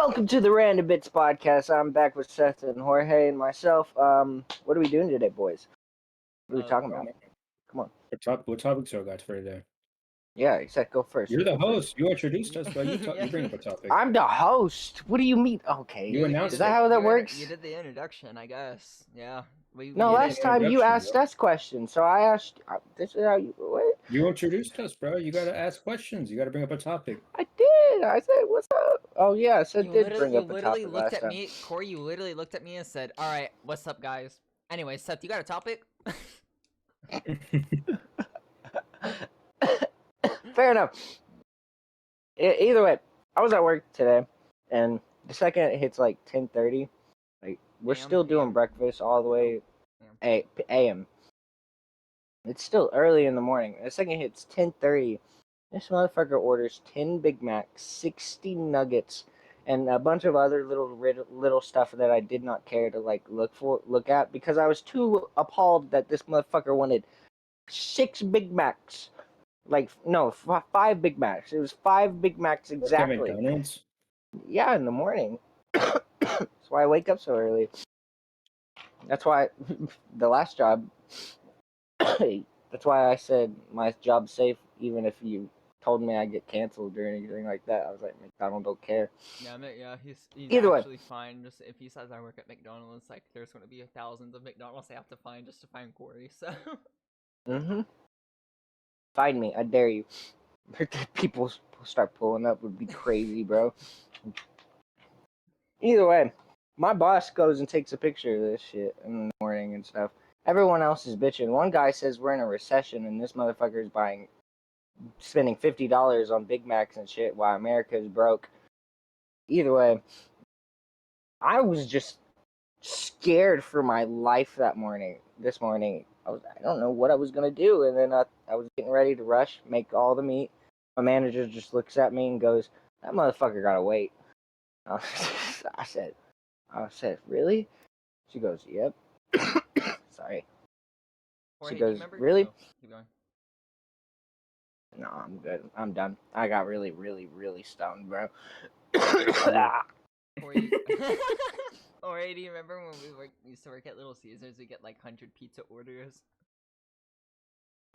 Welcome to the Random Bits podcast. I'm back with Seth and Jorge and myself. What are we doing today, boys? What are we talking about? Come on. What topics are we got for today? Yeah, Seth, go first. You're the host. You introduced us, bro. You bring up a topic. I'm the host. What do you mean? Okay. You announced Is that it. how that works? You did the introduction, I guess. Yeah. No, last time you asked us questions, so I asked. This is how you. What? You introduced us, bro. You gotta ask questions. You gotta bring up a topic. I did. I said, "What's up?" Oh yeah, Seth did bring up a topic last time. Corey, you literally looked at me and said, "All right, what's up, guys?" Anyway, Seth, you got a topic? Fair enough. Either way, I was at work today, and the second it hits like 10:30, like we're still doing breakfast all the way a.m. It's still early in the morning. The second it hits 10:30, this motherfucker orders 10 Big Macs, 60 nuggets, and a bunch of other little stuff that I did not care to like look at because I was too appalled that this motherfucker wanted 6 Big Macs. Like, no, 5 Big Macs. It was 5 Big Macs exactly. McDonald's? Yeah, in the morning. That's why I wake up so early. That's why the last job, that's why I said my job's safe, even if you told me I get canceled or anything like that. I was like, McDonald don't care. Yeah, he's Either actually fine. Just if he says I work at McDonald's, like there's gonna be thousands of McDonald's they have to find just to find Corey. So. Find me, I dare you. People start pulling up would be crazy, bro. Either way, my boss goes and takes a picture of this shit in the morning and stuff. Everyone else is bitching. One guy says we're in a recession and this motherfucker is spending $50 on Big Macs and shit while America is broke. Either way, I was just scared for my life this morning. I don't know what I was going to do. And then I was getting ready to rush, make all the meat. My manager just looks at me and goes, "That motherfucker got to wait." I said, "Really?" She goes, "Yep." Sorry. Jorge, She goes, remember? "Really?" Oh, keep going. No, I'm good. I'm done. I got really, really, really stoned, bro. Corey, do you remember when we used to work at Little Caesars? We get like 100 pizza orders.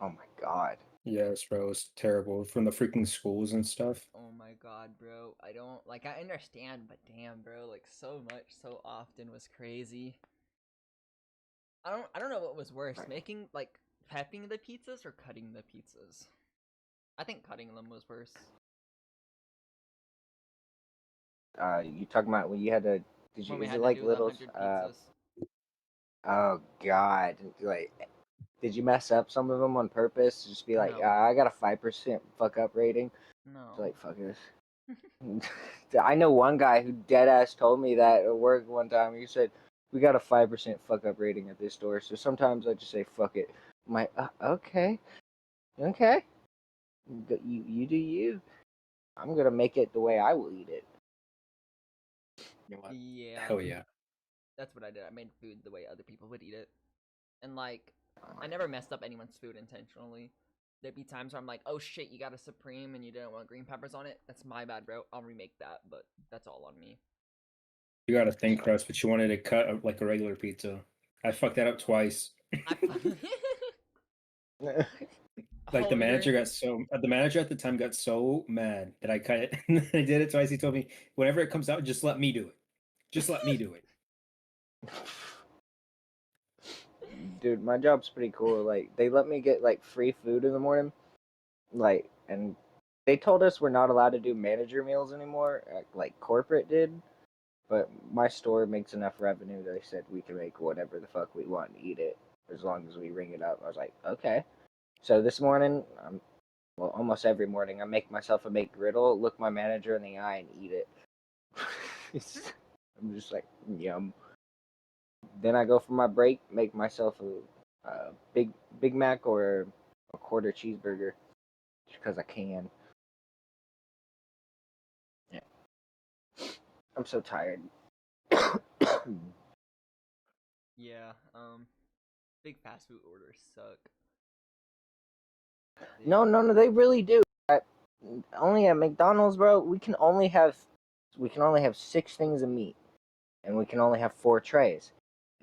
Oh my god. Yes, bro. It's terrible from the freaking schools and stuff. Oh my god, bro. I understand, but damn, bro. Like so much, so often was crazy. I don't know what was worse, prepping the pizzas or cutting the pizzas. I think cutting them was worse. You talking about when you had to? Is it like little? Pizzas. Oh god! Like, did you mess up some of them on purpose? Just be like, No. I got a 5% fuck up rating. No. So like, fuck this. I know one guy who dead ass told me that at work one time. He said, "We got a 5% fuck up rating at this store." So sometimes I just say, "Fuck it." I'm like, okay. You do you. I'm gonna make it the way I will eat it. Yeah. Hell yeah. That's what I did. I made food the way other people would eat it. And like, I never messed up anyone's food intentionally. There'd be times where I'm like, oh shit, you got a Supreme and you didn't want green peppers on it. That's my bad, bro. I'll remake that, but that's all on me. You got a thin crust, but you wanted to cut like a regular pizza. I fucked that up twice. Like the manager at the time got so mad that I cut it. I did it twice. He told me, whenever it comes out, just let me do it. Just let me do it. Dude, my job's pretty cool. Like, they let me get like free food in the morning. Like, and they told us we're not allowed to do manager meals anymore, like corporate did. But my store makes enough revenue that they said we can make whatever the fuck we want and eat it as long as we ring it up. I was like, okay. So this morning, almost every morning, I make myself a McGriddle, look my manager in the eye, and eat it. I'm just like, yum. Then I go for my break, make myself a Big Mac or a quarter cheeseburger, just because I can. Yeah. I'm so tired. Yeah, big fast food orders suck. No, they really do. Only at McDonald's, bro, we can only have we can only have 6 things of meat, and we can only have 4 trays.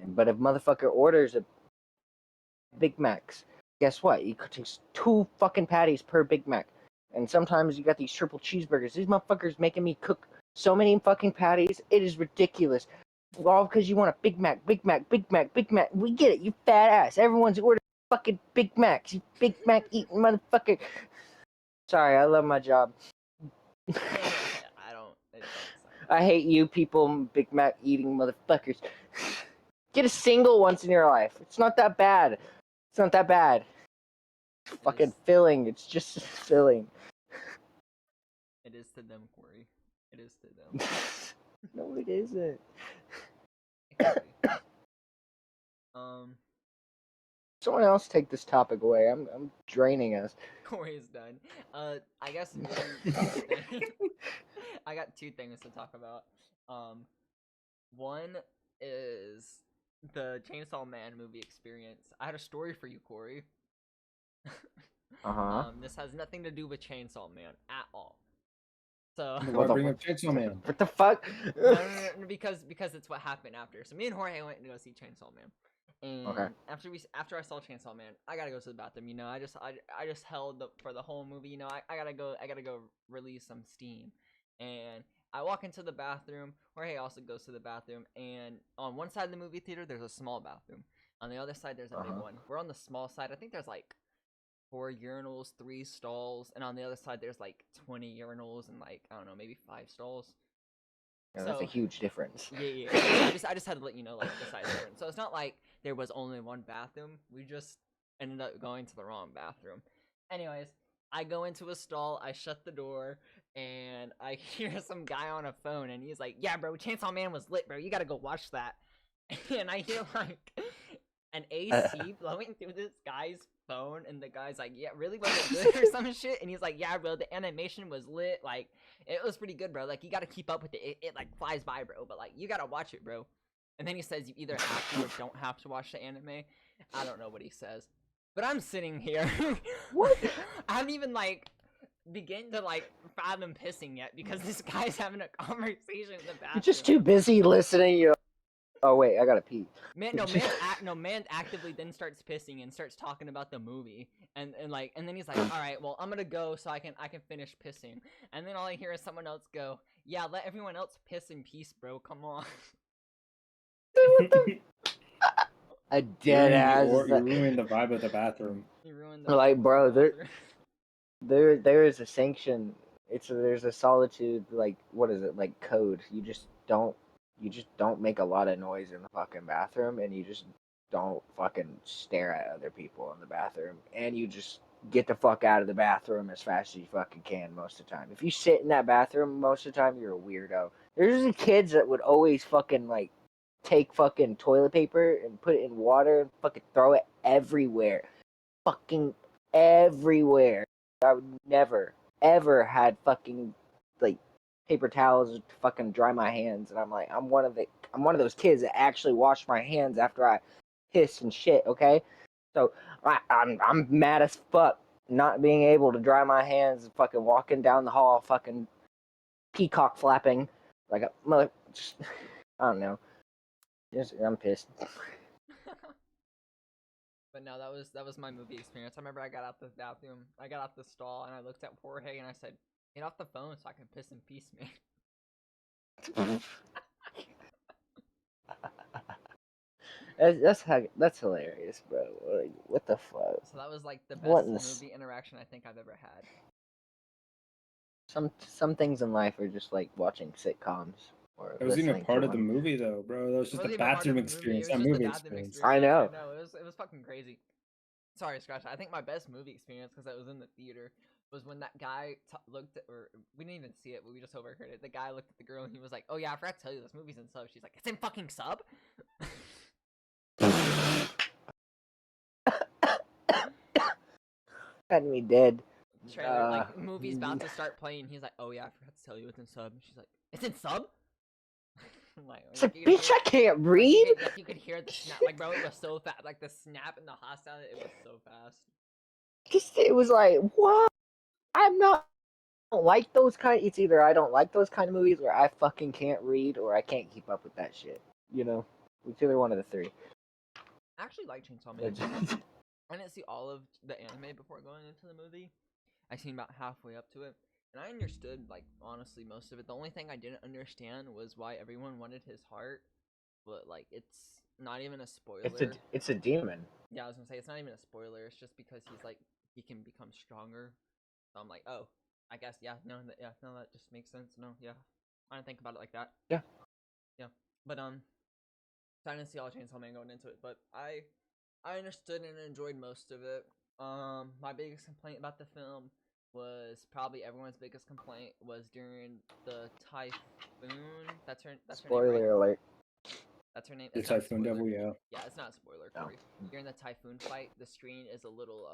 But if motherfucker orders a Big Macs, guess what? You could take 2 fucking patties per Big Mac. And sometimes you got these triple cheeseburgers. These motherfuckers making me cook so many fucking patties. It is ridiculous. All because you want a Big Mac, Big Mac, Big Mac, Big Mac. We get it, you fat ass. Everyone's ordering fucking Big Macs. You Big Mac eating motherfucker. Sorry, I love my job. I don't. It don't sound I hate you people, Big Mac eating motherfuckers. Get a single once in your life. It's not that bad. It's not that bad. Fucking filling. It's just filling. It is to them, Corey. It is to them. No, it isn't. It could be. Someone else take this topic away. I'm draining us. Corey is done. I guess I got 2 things to talk about. One is the Chainsawman movie experience. I had a story for you, Corey. This has nothing to do with Chainsawman at all. So Why bring up Chainsawman? What the fuck? no, because it's what happened after. So me and Jorge went to go see Chainsawman. And after I saw Chainsawman, I gotta go to the bathroom. You know, I just held for the whole movie. You know, I gotta go release some steam. And I walk into the bathroom. Jorge also goes to the bathroom. And on one side of the movie theater, there's a small bathroom. On the other side, there's a big one. We're on the small side. I think there's like 4 urinals, 3 stalls, and on the other side, there's like 20 urinals and like I don't know, maybe 5 stalls. Yeah, that's a huge difference. Yeah. I just had to let you know like the size difference. So it's not like there was only one bathroom. We just ended up going to the wrong bathroom. Anyways, I go into a stall, I shut the door, and I hear some guy on a phone, and he's like, "Yeah, bro, Chainsaw Man was lit, bro. You gotta go watch that." And I hear like an AC blowing through this guy's phone, and the guy's like, "Yeah, really, was it good or some shit?" And he's like, "Yeah, bro, the animation was lit. Like, it was pretty good, bro. Like, you gotta keep up with it. It like flies by, bro. But like, you gotta watch it, bro." And then he says you either have to or don't have to watch the anime. I don't know what he says, but I'm sitting here. What? I haven't even like begin to like fathom pissing yet because this guy's having a conversation in the bathroom. You're just too busy listening. You. Oh wait, I gotta pee. Man actively then starts pissing and starts talking about the movie, and then he's like, "All right, well, I'm gonna go so I can finish pissing." And then all I hear is someone else go, "Yeah, let everyone else piss in peace, bro. Come on." A dead ass. You ruined the vibe of the bathroom. You ruined the Like, vibe bro, of the bathroom. there is a sanction. There's a solitude, like, what is it, like code. You just don't make a lot of noise in the fucking bathroom, and you just don't fucking stare at other people in the bathroom, and you just get the fuck out of the bathroom as fast as you fucking can most of the time. If you sit in that bathroom most of the time, you're a weirdo. There's these kids that would always fucking like take fucking toilet paper and put it in water and fucking throw it everywhere. Fucking everywhere. I would never, ever had fucking like paper towels to fucking dry my hands, and I'm like, I'm one of those kids that actually wash my hands after I piss and shit, okay? So I'm mad as fuck not being able to dry my hands and fucking walking down the hall fucking peacock flapping like a mother. Just, I don't know. I'm pissed. But no, that was my movie experience. I remember I got out the bathroom, I got out the stall, and I looked at Jorge and I said, "Get off the phone so I can piss in peace, man." That's hilarious, bro. Like, what the fuck? So that was like the best movie interaction I think I've ever had. Some things in life are just like watching sitcoms. It wasn't even part of the movie though, bro. That was just a bathroom experience, not movie experience. I know. It was fucking crazy. Sorry, Scratch. I think my best movie experience, because I was in the theater, was when that guy looked at, or we didn't even see it, but we just overheard it. The guy looked at the girl and he was like, "Oh yeah, I forgot to tell you, this movie's in sub." She's like, "It's in fucking sub?" Had me dead. Trailer, like, movie's about to start playing. He's like, "Oh yeah, I forgot to tell you, it's in sub." And she's like, "It's in sub?" It's like, bitch, I can't read. Like, you could hear the snap. Like, bro, it was so fast. Like, the snap and the hostile, it was so fast. It was like, what? I'm not don't like those kind. It's either I don't like those kind of movies, or I fucking can't read, or I can't keep up with that shit. You know, it's either one of the three. I actually like Chainsaw Man. I didn't see all of the anime before going into the movie. I seen about halfway up to it, and I understood, like, honestly, most of it. The only thing I didn't understand was why everyone wanted his heart, but, like, it's not even a spoiler. It's a demon. Yeah, I was gonna say, it's not even a spoiler, it's just because he's, like, he can become stronger. So I'm like, oh, I guess, yeah, no, that just makes sense. No, yeah. I didn't think about it like that. Yeah. Yeah. But, so I didn't see all Chainsaw Man going into it, but I understood and enjoyed most of it. My biggest complaint about the film was probably everyone's biggest complaint was during the typhoon. That's her name, Spoiler right? alert. That's her name. The It's not a Typhoon spoiler. Devil, yeah. Yeah, it's not a spoiler, No. Corey. During the typhoon fight, the screen is a little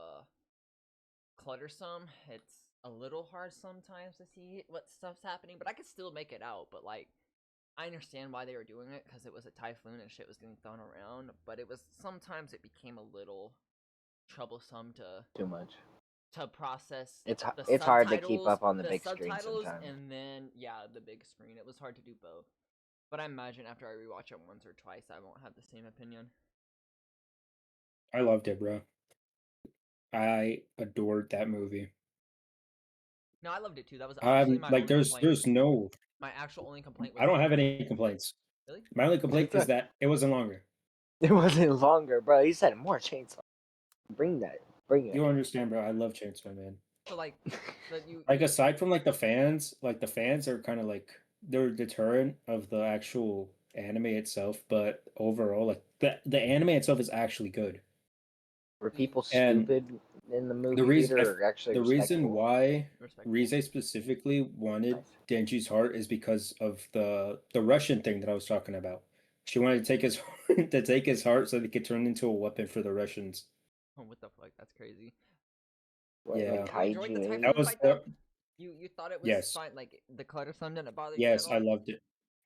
cluttersome. It's a little hard sometimes to see what stuff's happening, but I could still make it out. But like, I understand why they were doing it because it was a typhoon and shit was getting thrown around. But it was sometimes it became a little troublesome Too much. to process. It's hard to keep up on the big screen subtitles sometimes. and then the big screen. It was hard to do both. But I imagine after I rewatch it once or twice, I won't have the same opinion. I loved it, bro. I adored that movie. No, I loved it too. That was honestly my like only complaint. there's no My actual only complaint was I don't have any complaints. Really? My only complaint is that it wasn't longer. It wasn't longer, bro. You said more Chainsaw. Bring it. You don't understand, bro. I love Chainsaw Man. So like, like aside from like the fans are kind of like they're deterrent of the actual anime itself, but overall, like the anime itself is actually good. Were people And stupid in the movie The reason theater, or actually the reason respectful? why respectful. Rize specifically wanted Nice. Denji's heart is because of the Russian thing that I was talking about. She wanted to take his to take his heart so they could turn it into a weapon for the Russians. Oh, what the fuck? That's crazy. Yeah. Like You enjoyed the kaiju. typhoon That was fight though? You thought it was yes. fine? Like the cluttersome didn't bother you at Yes, all? I loved it.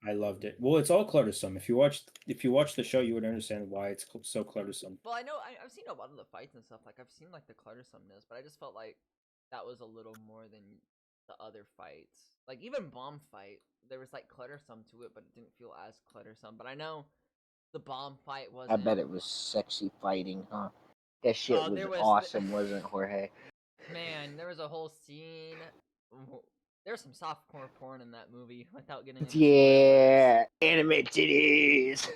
I loved it. Well, it's all cluttersome. If you watch the show, you would understand why it's so cluttersome. Well, I know I've seen a lot of the fights and stuff. Like I've seen like the cluttersomeness, but I just felt like that was a little more than the other fights. Like even bomb fight, there was like cluttersome to it, but it didn't feel as cluttersome. But I know the bomb fight I wasn't. bet it was sexy fighting, huh? That shit was there was awesome, wasn't it, Jorge? Man, there was a whole scene. There's some softcore porn in that movie without getting into Yeah, anime titties.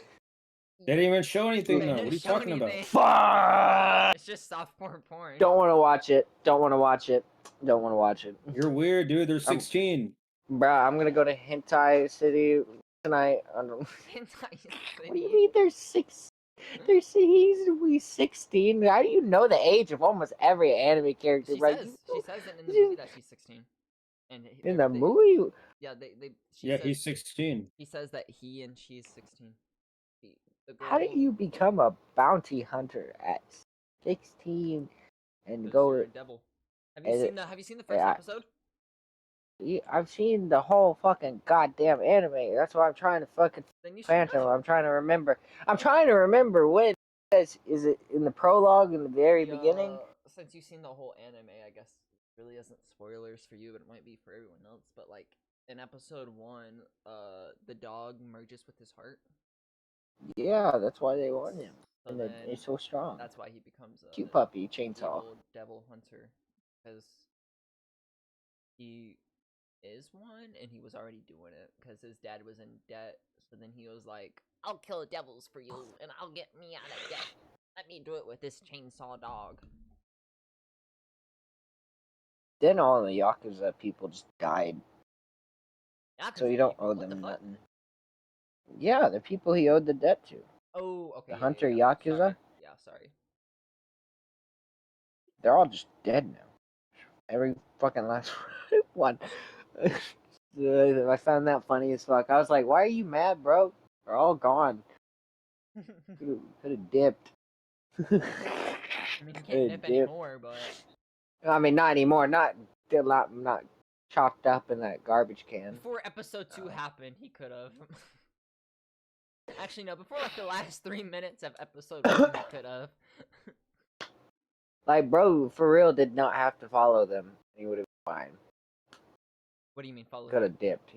They didn't even show anything They though. didn't What are you show talking about? anything. Fuck! It's just softcore porn. Don't want to watch it. Don't want to watch it. Don't want to watch it. You're weird, dude. They're 16. Bruh, I'm gonna go to Hentai City tonight. I don't... What do you mean they're six? He's 16. How do you know the age of almost every anime character? She bro? says it in the movie that she's 16. And in the movie? Yeah, Yeah, he's 16. He says that he and she's 16. The girl, How do you become a bounty hunter at 16 and go? You're a devil. Have you seen the first episode? I've seen the whole fucking goddamn anime. That's why I'm trying to fucking Then you should Phantom. know. I'm trying to remember. I'm trying to remember when. Is it in the prologue in the very beginning? Since you've seen the whole anime, I guess it really isn't spoilers for you, but it might be for everyone else. But like in episode 1, the dog merges with his heart. Yeah, that's why they want him. So And then he's so strong. that's why he becomes a Cute puppy, chainsaw. evil devil hunter, because he is one, and he was already doing it because his dad was in debt. So then he was like, "I'll kill devils for you, and I'll get me out of debt. Let me do it with this chainsaw dog." Then all the Yakuza people just died. So you don't owe What them the fuck? nothing. Yeah, the people he owed the debt to. Oh, okay. The yeah, hunter yeah. Yakuza? Sorry. Yeah, sorry. They're all just dead now. Every fucking last one. I found that funny as fuck. I was like, why are you mad, bro? They're all gone. Could have dipped. I mean, you can't nip anymore, but I mean, not anymore. Not chopped up in that garbage can. before episode 2 happened, he could have. Actually, no. Before like the last 3 minutes of episode 1, he could have. Like, bro, for real, did not have to follow them. He would have been fine. What do you mean follow? Could have dipped.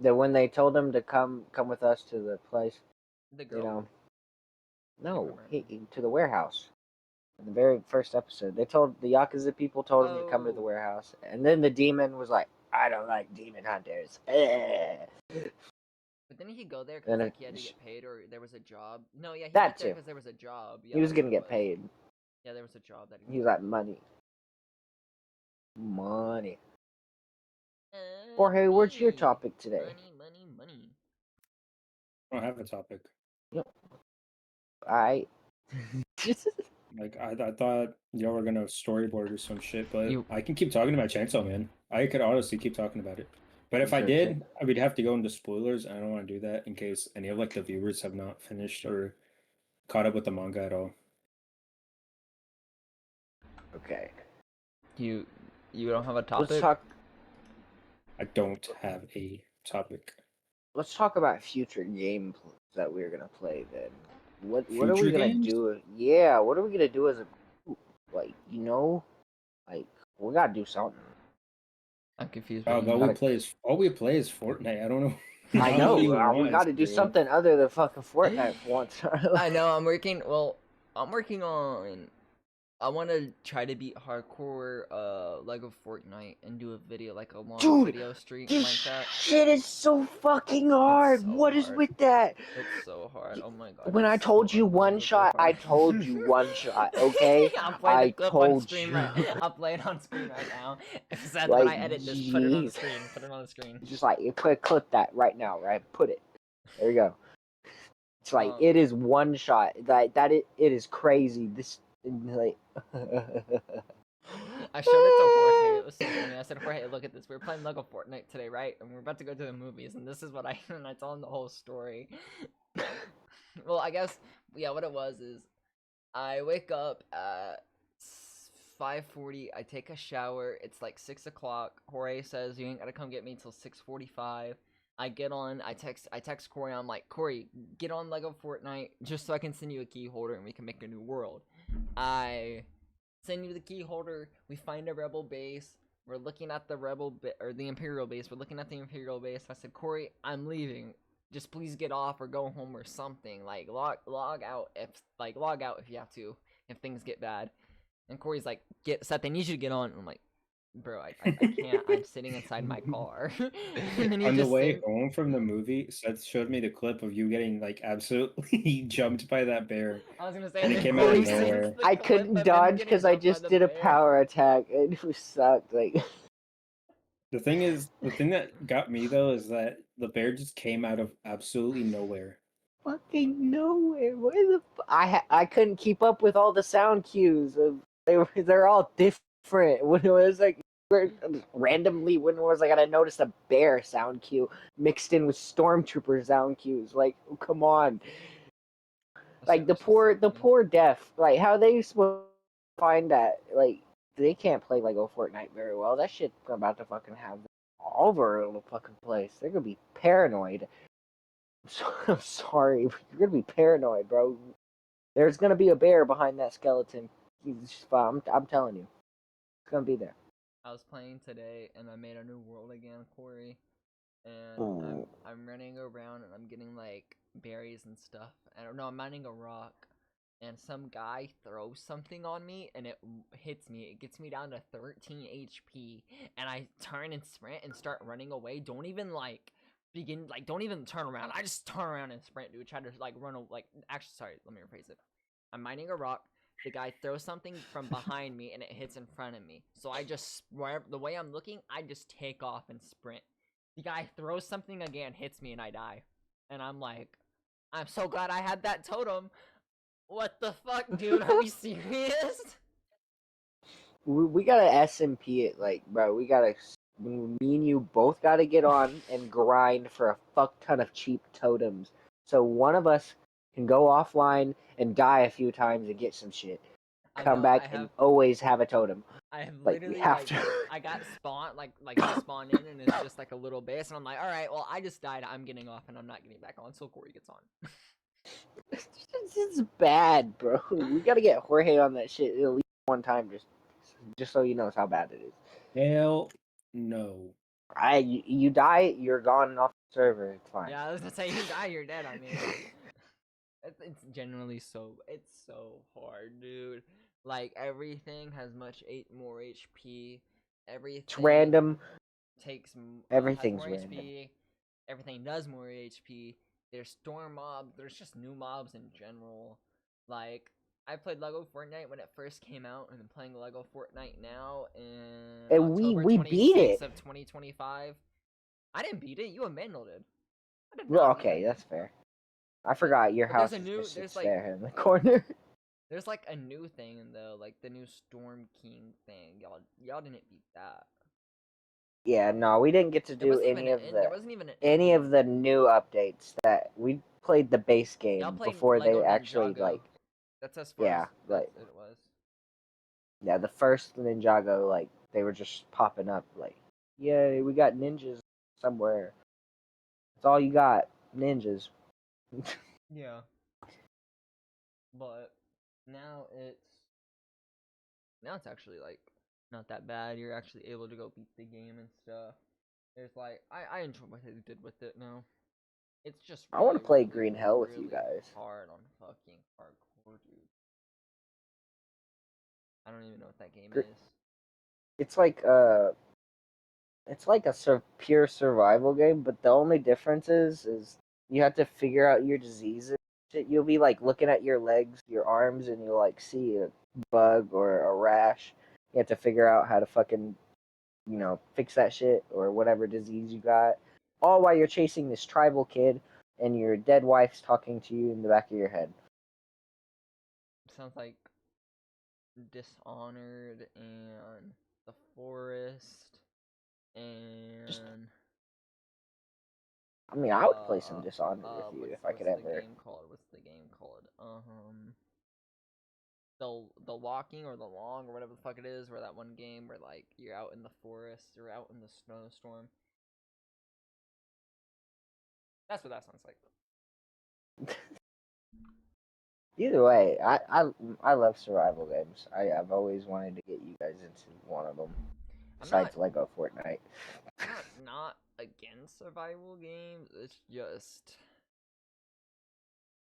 That when they told him to come with us to the place, The girl. you know. No, remember. to the warehouse. In the very first episode, they told the Yakuza people told him to come to the Oh. warehouse, and then the demon was like, "I don't like demon hunters." But didn't he go there Then because like he had to get paid or there was a job? No, yeah, he That went there too. because there was a job. Yeah, He was that's gonna what it get paid. Yeah, there was a job that He was like, money. Money. Uh, Jorge, what's your money. topic today? Money. I don't have a topic. I. Like I thought y'all were gonna storyboard or some shit, but You- I can keep talking about Chainsawman. I could honestly keep talking about it. But if I did, I would have to go into spoilers, and I don't want to do that in case any of like the viewers have not finished or caught up with the manga at all. Okay. You don't have a topic? Let's talk. I don't have a topic. Let's talk about future games that we're gonna play. Then, what are we Future gonna games? do? Yeah, what are we gonna do as a group? Like, like we gotta do something. I'm confused. Oh, What do you all mean? we play is Fortnite. I don't know. I don't know. what you want We us gotta to do something other than fucking Fortnite for once. I know. I'm working on. I want to try to beat hardcore Lego Fortnite and do a video like a long Dude, video streak this like that. shit is so fucking hard. so What is hard. with that? It's so hard. Oh my god. When I it's told so you one shot, I hard. told you one shot. Okay, I'll play the I clip on told stream you. I'll play it on screen right now. Seth, Like, when I edit this, put it on the jeez. screen. Put it on the screen. Just like you clip that right now, right? Put it. There you go. It's like Um, it is one shot. It is crazy. This like. I showed it to Jorge. It was so funny. I said, Jorge, look at this. We were playing Lego Fortnite today, right? And we're about to go to the movies, and this is what I and I told him the whole story. Well, I guess what it was is I wake up at 5:40. I take a shower. It's like 6 o'clock. Jorge says you ain't gotta come get me till 6:45. I get on. I text Corey. I'm like, Corey, get on Lego Fortnite just so I can send you a key holder and we can make a new world. I send you the key holder. We find a rebel base. We're looking at the or the Imperial base. We're looking at the Imperial base. I said, Corey, I'm leaving. Just please get off or go home or something. Like log out if you have to, if things get bad. And Corey's like, Seth, I need you to get on. And I'm like, bro, I can't. I'm sitting inside my car. And then On the way home from the movie, Seth showed me the clip of you getting like absolutely jumped by that bear. I was gonna say, And and it then came out of Corey sends nowhere. the I clip couldn't of him dodge getting because I jumped by just the did a bear. power attack and it sucked. Like The thing that got me though is that the bear just came out of absolutely nowhere. fucking nowhere. Where the I couldn't keep up with all the sound cues. They're all different. When it was like randomly, when it was like I noticed a bear sound cue mixed in with stormtrooper sound cues. Like, oh, come on. Like the poor deaf. Like how they supposed to find that? Like they can't play Lego Fortnite very well. That shit's about to fucking have them all over the fucking place. They're gonna be paranoid. I'm sorry, but you're gonna be paranoid, bro. There's gonna be a bear behind that skeleton. I'm telling you, it's gonna be there. I was playing today and I made a new world again, Corey. And I'm running around and I'm getting like berries and stuff. I don't know, I'm mining a rock. And some guy throws something on me and it hits me. It gets me down to 13 HP. And I turn and sprint and start running away. Don't even don't even turn around. I just turn around and sprint, dude. Try to actually, sorry, let me rephrase it. I'm mining a rock. The guy throws something from behind me and it hits in front of me. So I just, the way I'm looking, I just take off and sprint. The guy throws something again, hits me, and I die. And I'm like, I'm so glad I had that totem. What the fuck, dude? Are we serious? We gotta SMP it, like, bro. We gotta. Me and you both gotta get on and grind for a fuck ton of cheap totems. So one of us can go offline and die a few times and get some shit. Come back and always have a totem. I have Like, literally, we have to. I got spawned, I spawned in and it's just like a little base, and I'm like, alright, well, I just died, I'm getting off, and I'm not getting back on, so Corey gets on. This is bad, bro. We gotta get Jorge on that shit at least one time, just so he knows how bad it is. Hell no. You die, you're gone off the server. It's fine. Yeah, I was gonna say you die, you're dead. I mean, it's generally it's so hard, dude. Like everything has more HP. Everything It's random. has Everything's more random. HP. Everything does more HP. There's storm mobs. There's just new mobs in general. Like I played Lego Fortnite when it first came out, and I'm playing Lego Fortnite now in And October we beat 26th it. of 2025. I didn't beat it. You abandoned it. I did Well, not beat okay, it. that's fair. I forgot your But there's house a is new- just there's, sits like- there in the corner. There's like a new thing though, like the new Storm King thing. Y'all didn't beat that. Yeah, no, we didn't get to There do wasn't any even of an, the there wasn't even an any ending. of the new updates that we played the base Y'all game played before Lego they actually Ninjago. like That's as far yeah, as like it was. yeah, the first Ninjago, like they were just popping up like, yay, we got ninjas somewhere. That's all you got, ninjas. Yeah. But now it's actually like not that bad. You're actually able to go beat the game and stuff. There's like I enjoy what they did with it now. It's just I want to really, play really, Green Hell with you really guys. hard on fucking hardcore, dude. I don't even know what that game Gr- is. It's like a pure survival game, but the only difference is you have to figure out your diseases. You'll be like looking at your legs, your arms, and you'll like see a bug or a rash. You have to figure out how to fucking, fix that shit or whatever disease you got. All while you're chasing this tribal kid and your dead wife's talking to you in the back of your head. Sounds like Dishonored and The Forest and I mean, I would play some Dishonored with you if I could what's the ever. game called? What's the game called? The Walking or the Long or whatever the fuck it is, where that one game where like you're out in the forest or out in the snowstorm. That's what that sounds like. Either way, I love survival games. I've always wanted to get you guys into one of them. Besides Lego Fortnite. I'm not against survival games. It's just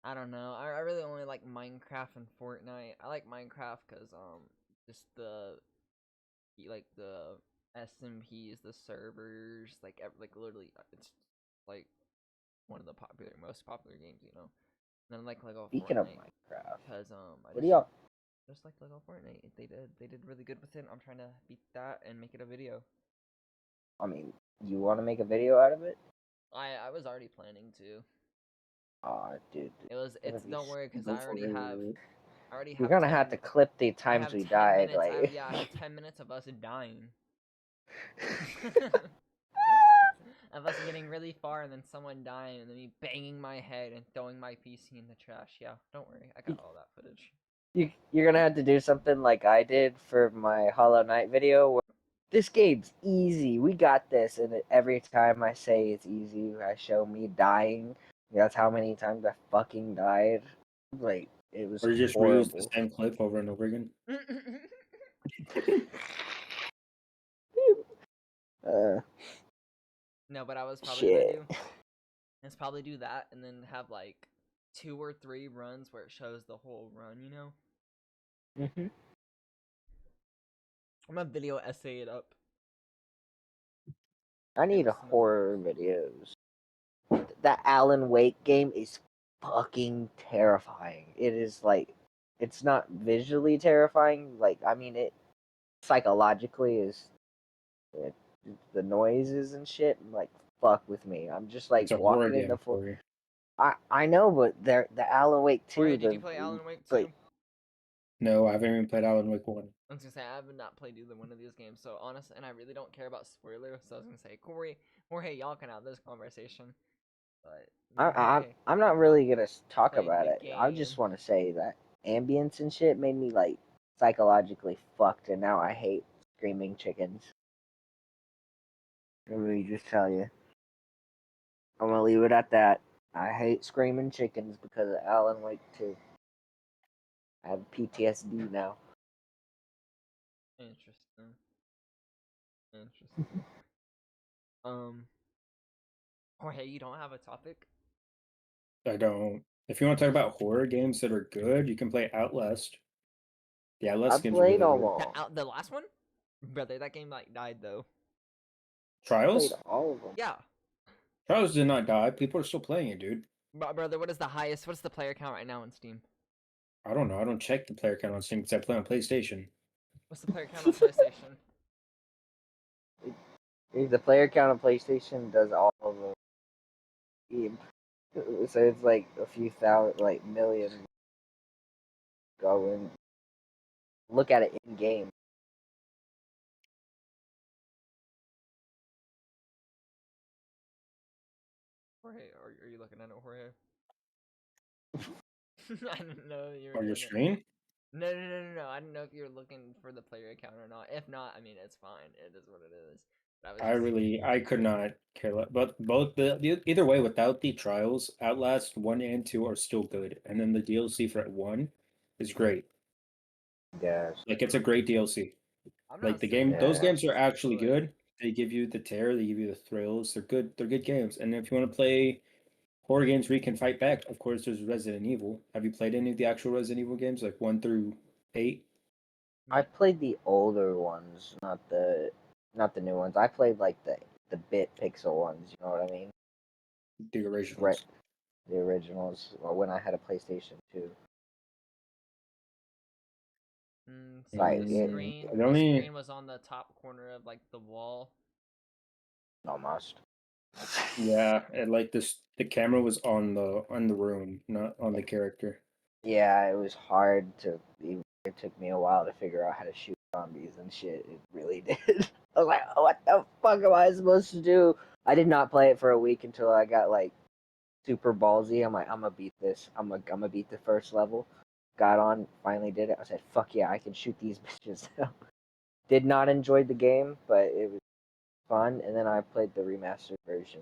I don't know. I really only like Minecraft and Fortnite. I like Minecraft because just the SMPs, the servers, like literally it's like one of the most popular games, you know. And then I like Lego Speaking of Fortnite Minecraft, because what do y'all? just like Lego Fortnite. They did really good with it. I'm trying to beat that and make it a video. I mean, you want to make a video out of it? I was already planning to. Aw, dude. Don't worry because I already have You're gonna have to clip the times we died, like. I have 10 minutes of us dying. Of us getting really far and then someone dying and then me banging my head and throwing my PC in the trash. Yeah, don't worry, I got all that footage. You're gonna have to do something like I did for my Hollow Knight video, where this game's easy. We got this, and every time I say it's easy, I show me dying. That's how many times I fucking died. Like it was Or you just reuse the horrible. same clip over and over again. No, but I was probably Shit. probably do that and then have like 2 or 3 runs where it shows the whole run, you know? Mm-hmm. I'm gonna video essay it up. I need a horror videos. That Alan Wake game is fucking terrifying. It is like, it's not visually terrifying. Like, I mean, it psychologically is. The noises and shit, like, fuck with me. I'm just like It's a horror walking in the game for you. I know, but they're the Alan Wake 2. Wait, did you play Alan Wake 2? No, I haven't even played Alan Wake 1. I was gonna say I have not played either one of these games, so honestly, and I really don't care about spoilers. So I was gonna say, Corey, Jorge, y'all can have this conversation. But I'm not really gonna talk played about the it. I just game. want to say that ambience and shit made me like psychologically fucked, and now I hate screaming chickens. Let me just tell you. I'm gonna leave it at that. I hate screaming chickens because of Alan Wake 2. I have PTSD now. Interesting. Jorge, you don't have a topic? I don't. If you want to talk about horror games that are good, you can play Outlast. The I Outlast game's played really them good. all. The last one? Brother, that game like died though. Played Trials? all of them. Yeah. Trials did not die. People are still playing it, dude. Brother, what is the highest? What's the player count right now on Steam? I don't know. I don't check the player count on Steam because I play on PlayStation. What's the player count on PlayStation? The player count on PlayStation does all of them. So it's like a few thousand, like million. Go and look at it in game. Jorge, are you looking at it, Jorge? I didn't know you were On your doing it. screen? No. I didn't know if you were looking for the player account or not. If not, I mean, it's fine. It is what it is. But I could not care less. But either way, without the trials, Outlast 1 and 2 are still good. And then the DLC for 1 is great. Yes. Like, it's a great DLC. I'm Like, not the saying game, those Yeah. games are actually but- good. They give you the terror, they give you the thrills. They're good. They're good games. And if you want to play horror games where you can fight back, of course, there's Resident Evil. Have you played any of the actual Resident Evil games, like 1 through 8? I played the older ones, not the new ones. I played like the bit pixel ones. You know what I mean? The originals. Right. The originals. When I had a PlayStation 2. So Like, the it- screen, the the only- screen was on the top corner of like the wall. Almost. Yeah, and like this, the camera was on the room, not on the character. Yeah, it was hard to. It took me a while to figure out how to shoot zombies and shit. It really did. I was like, what the fuck am I supposed to do? I did not play it for a week until I got like super ballsy. I'm like, I'm gonna beat this. I'm gonna beat the first level. Got on, finally did it. I said, fuck yeah, I can shoot these bitches now. Did not enjoy the game, but it was fun. And then I played the remastered version.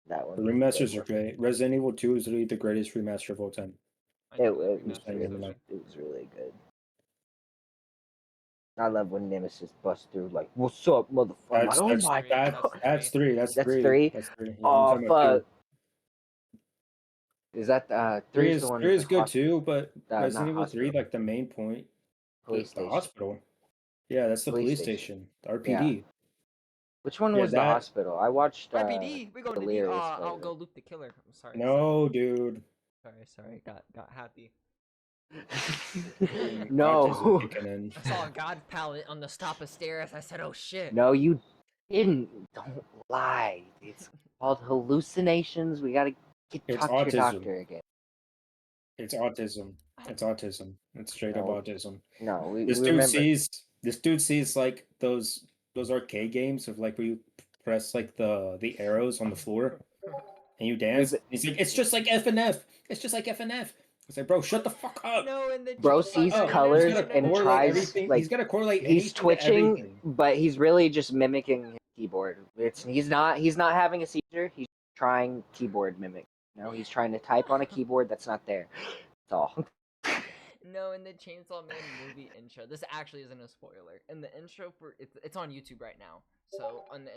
That one. The remasters are great. Resident Evil 2 is really the greatest remaster of all time. I It, know it, the was remaster really really, version. it was really good. I love when Nemesis busts through like, "What's up, motherfucker?" I'm like, That's oh that's my three, god, that's three. That's that's three. three. That's three. Yeah, I'm Oh talking about fuck, two. is that Three three's the is one? three With is the good too, but not Resident Evil 3, hospital, like the main point, police the station. hospital. Yeah, that's the Police police station. station, the RPD. Which one Yeah, was the that. hospital? I watched RPD, we're going to the. Delirious. I'll go loop the killer. I'm sorry. No, dude. Sorry. Got happy. Autism No, kicking in. I saw a god palette on the stop of stairs. I said, oh shit. no, you didn't. Don't lie. It's called hallucinations. We gotta It's talk to your autism. doctor again. It's autism. It's autism. It's straight up No, autism. no, we This dude remember. sees like those arcade games of like where you press like the arrows on the floor and you dance. We've- He's like, it's just like F and F. It's just like F and F. It's like, bro, shut the fuck up. No, and the Bro chainsaw- sees no, colors He's gotta and correlate tries, everything. like, He's gotta correlate he's anything to twitching, everything. but he's really just mimicking his keyboard. He's not having a seizure. He's trying keyboard mimic. No, he's trying to type on a keyboard that's not there. That's all. No, in the Chainsaw Man movie intro, this actually isn't a spoiler. In the intro for it's on YouTube right now. So on the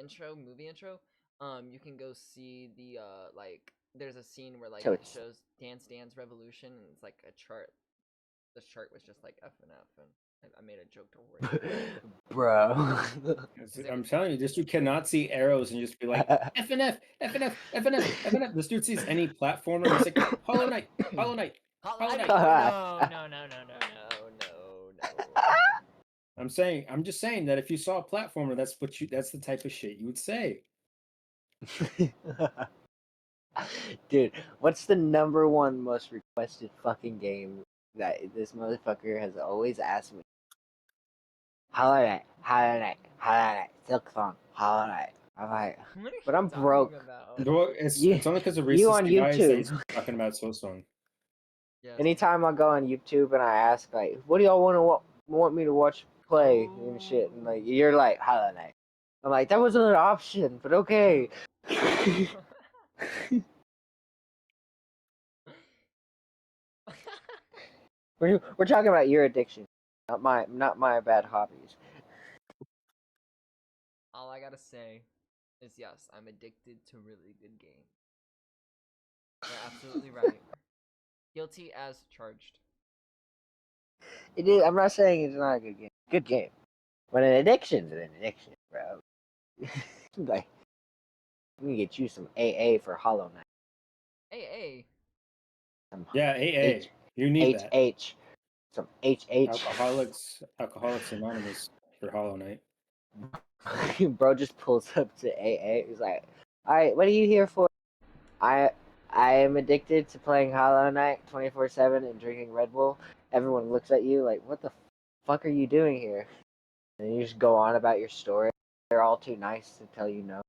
movie intro, you can go see the like there's a scene where like So it it's- shows Dance Dance Revolution and it's like a chart. The chart was just like F and F, and I made a joke to Rory. Bro. I'm telling you, this dude cannot see arrows and just be like F and F, F and F, F and F, F and F. This dude sees any platformer and he's like Hollow Knight, Hollow Knight. No. I'm just saying that if you saw a platformer, that's the type of shit you would say. Dude, what's the number one most requested fucking game that this motherfucker has always asked me? Hollow Knight, Silk Song, Hollow Knight. I'm like, What are but you I'm talking broke. about? It's You- only because of you on recent guys that YouTube. he's talking about Soulsong. Yes. Anytime I go on YouTube and I ask like, what do y'all want me to watch play and shit, and like you're like Hollow Knight. I'm like, that wasn't an option, but okay. We're talking about your addiction, not my bad hobbies. All I gotta say is yes, I'm addicted to really good games. You're absolutely right. Guilty as charged. It is. I'm not saying it's not a good game. Good game. But an addiction's an addiction, bro. Like, we can get you some AA for Hollow Knight. AA. Some Yeah, AA. H- You need that. HH. Some HH. Alcoholics Anonymous for Hollow Knight. Bro just pulls up to AA. He's like, "Alright, what are you here for?" I am addicted to playing Hollow Knight 24/7 and drinking Red Bull. Everyone looks at you like, "What the fuck are you doing here?" And you just go on about your story. They're all too nice to tell you no.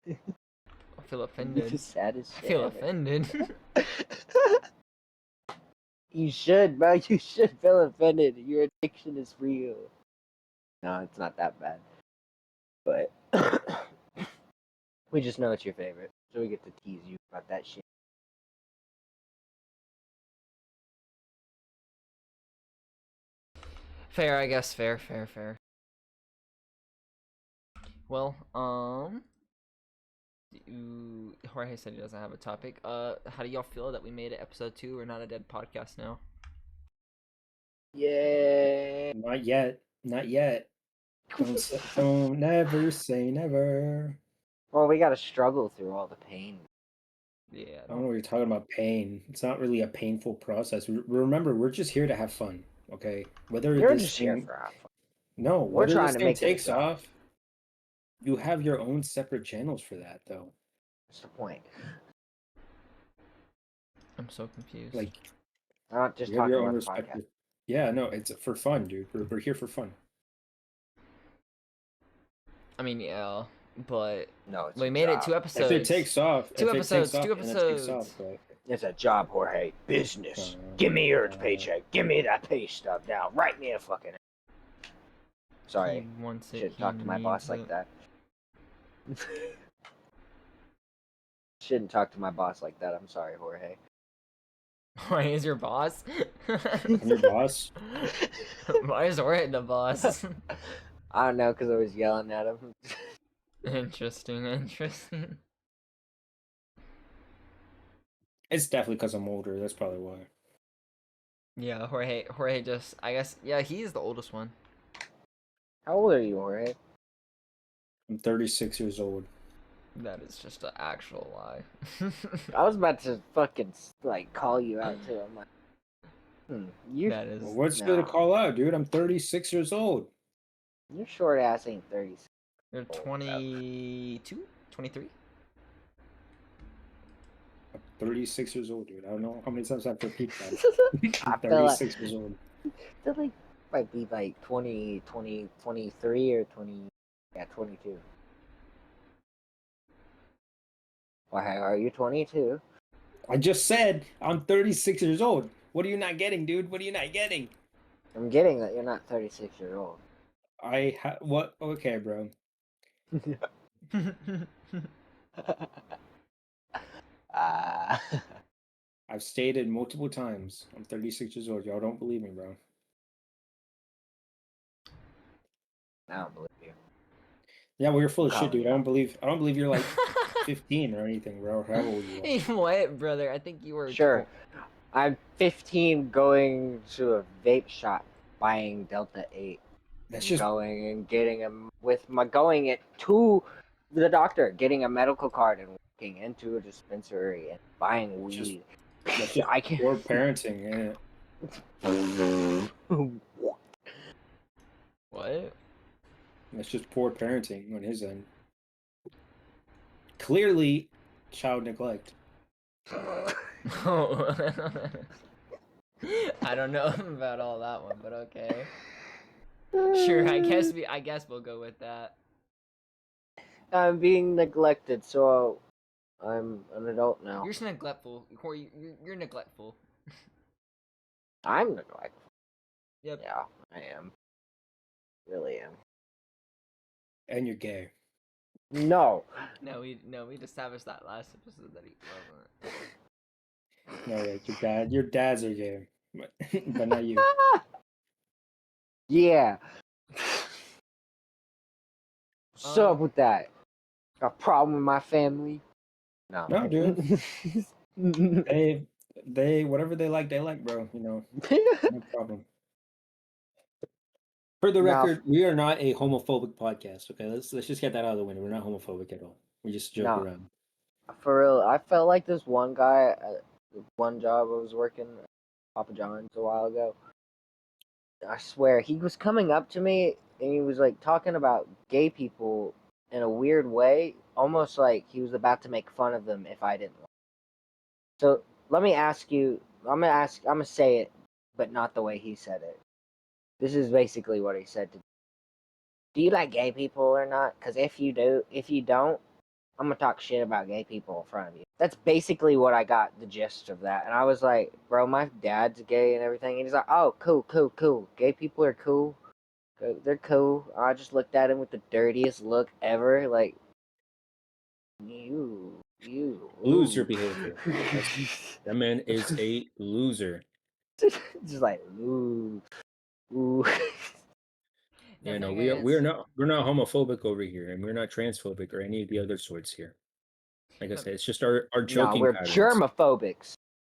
I feel You're offended. just sad as I shit. feel offended. You should, bro. You should feel offended. Your addiction is real. No, it's not that bad. But we just know it's your favorite, so we get to tease you about that shit. Fair, I guess. Fair. Well, Jorge said he doesn't have a topic. How do y'all feel that we made it episode 2? We're not a dead podcast now. Yeah. Not yet. Don't never say never. Well, we gotta struggle through all the pain. Yeah. I don't know what you're talking about. Pain. It's not really a painful process. Remember, we're just here to have fun. Okay. Whether You're this just here thing, for our fun. no, We're whether trying this to thing make it a takes job. off, you have your own separate channels for that, though. What's the point? I'm so confused. Like, I'm not just you have talking your own about the respective. podcast. Yeah, no, it's for fun, dude. We're here for fun. I mean, yeah, but No, it's we a made job. it 2 episodes. If it takes off, Two if it episodes, takes off, two then it takes episodes. off. But It's a job, Jorge. Business. Give me your paycheck. Give me that pay stub now. Write me a fucking. Sorry. He wants it. Shouldn't He talk to my boss needs like it. that. Shouldn't talk to my boss like that. I'm sorry, Jorge. Why is your boss? I'm your boss. Why is Jorge the boss? I don't know, because I was yelling at him. Interesting. It's definitely because I'm older. That's probably why. Yeah, Jorge just, I guess, yeah, he's the oldest one. How old are you, Jorge? I'm 36 years old. That is just an actual lie. I was about to fucking, like, call you out, too. I'm like, you, That is, Well, what's No. good to call out, dude? I'm 36 years old. your short ass ain't 36. you're 22? 23? I'm 36 years old, dude. I don't know how many times I have to repeat that. I I'm feel like, 36 years old. I feel like might be like 20, 23 or 20, yeah, 22. Why are you 22? I just said I'm 36 years old. What are you not getting, dude? What are you not getting? I'm getting that you're not 36 years old. What? Okay, bro. I've stated multiple times I'm 36 years old. Y'all don't believe me, bro. I don't believe you. Yeah, well, you're full of shit, Calling dude. you I don't out. believe you're like 15 or anything, bro. How old you are? What, brother? I think you were. Sure. I'm 15 going to a vape shop buying Delta 8. That's just Going and getting going it to the doctor, getting a medical card and walking into a dispensary and buying Just- weed. that's just I can't. poor parenting, ain't it? What? That's just poor parenting on his end. Clearly, child neglect. I don't know about all that one, but okay. Sure, I guess we'll go with that. I'm being neglected, so I'm an adult now. You're just neglectful. Corey, you're neglectful. I'm neglectful. Yep. Yeah, I am. Really am. And you're gay. No. No, we established that last episode that he wasn't. No, yeah, your dads are gay, but not you. Yeah. What's up with that? Got a problem with my family? No. No, dude. They whatever they like, bro. You know, no problem. For the Nah, record, we are not a homophobic podcast. Okay, let's just get that out of the way. We're not homophobic at all. We just joke nah. around. For real, I felt like this one guy at one job I was working at Papa John's a while ago. I swear, he was coming up to me and he was like talking about gay people in a weird way, almost like he was about to make fun of them if I didn't. So let me ask you. I'm gonna say it, but not the way he said it. This is basically what he said to me. Do you like gay people or not? Because if you do, if you don't, I'm gonna talk shit about gay people in front of you. That's basically what I got the gist of that. And I was like, bro, my dad's gay and everything. And he's like, oh, cool, cool, cool. Gay people are cool. They're cool. I just looked at him with the dirtiest look ever. Like, you. Loser Ooh. behavior. That man is a loser. Just like, ooh. Ooh. The You know, thing we're is, not homophobic over here, and we're not transphobic or any of the other sorts here. Like I the, said, it's just our Nah, joking we're patterns. germophobics.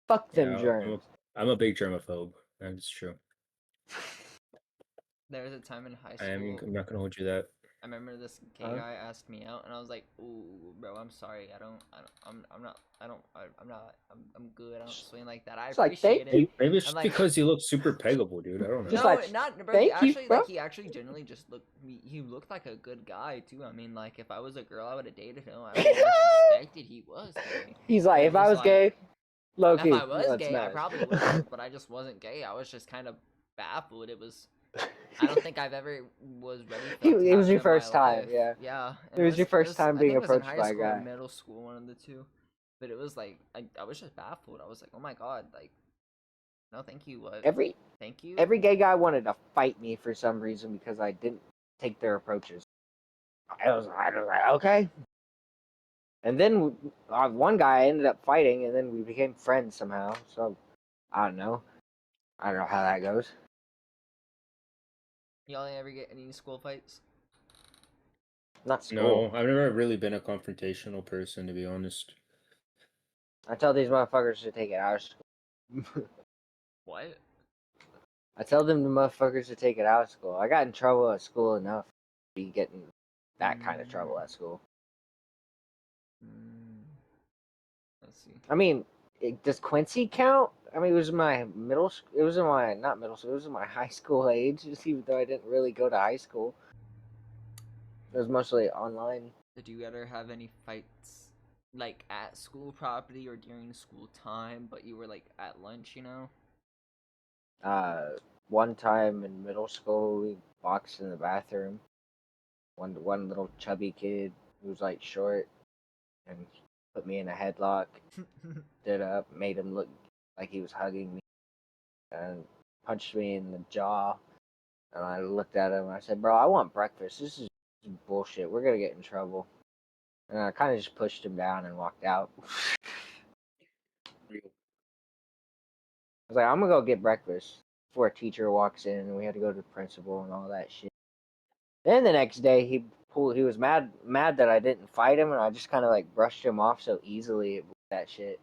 Fuck them Yeah, germs. I'm a big germaphobe. That's true. there was a time in high school. I'm not gonna hold you that. I remember this gay guy asked me out, and I was like, "Ooh, bro, I'm sorry. I'm not. I'm good. I don't swing like that. I It's like, thank appreciate it." you. Maybe it's I'm just like, because you look super peggable, dude. I don't know. Just no, like, not, bro. thank you, bro. He actually genuinely just looked. He looked like a good guy too. I mean, like, if I was a girl, I would have dated him. I would have suspected he was gay. He's like, But if it's I just was like, gay, low if key, I was let's gay, I smash. probably would have. But I just wasn't gay. I was just kind of baffled. It was. I don't think I've ever was ready for that to It was happen your in my first time, life. yeah. Yeah, and It was your first time I think being it was in approached high by a school or guy. middle school, one of the two. But it was like I was just baffled. I was like, oh my god, like, no, thank you, what, Every thank you. every gay guy wanted to fight me for some reason because I didn't take their approaches. I was like, okay. And then one guy ended up fighting, and then we became friends somehow. So I don't know. I don't know how that goes. Y'all ever get any school fights? Not school. No, I've never really been a confrontational person, to be honest. I tell these motherfuckers to take it out of school. What? I tell them the motherfuckers to take it out of school. I got in trouble at school enough to be getting that kind of trouble at school. Let's see. I mean, does Quincy count? I mean, it was my middle. It was in my not middle school. It was in my high school age. Just even though I didn't really go to high school, it was mostly online. Did you ever have any fights, like at school property or during school time, but you were like at lunch, you know? One time in middle school, we boxed in the bathroom. One little chubby kid who was like short and put me in a headlock. Stood up, made him look like he was hugging me, and punched me in the jaw. And I looked at him and I said, "Bro, I want breakfast. This is bullshit. We're gonna get in trouble." And I kind of just pushed him down and walked out. I was like, "I'm gonna go get breakfast." Before a teacher walks in, and we had to go to the principal and all that shit. Then the next day, he was mad that I didn't fight him, and I just kind of like brushed him off so easily with that shit.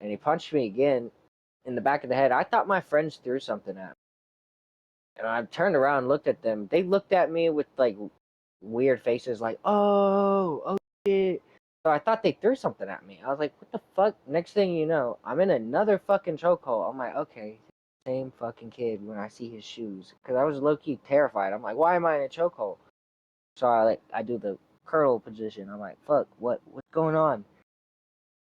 And he punched me again in the back of the head. I thought my friends threw something at me. And I turned around and looked at them. They looked at me with like weird faces, like, oh shit. So I thought they threw something at me. I was like, what the fuck? Next thing you know, I'm in another fucking chokehold. I'm like, okay, same fucking kid when I see his shoes. Because I was low key terrified. I'm like, why am I in a chokehold? So I do the curl position. I'm like, fuck, what's going on?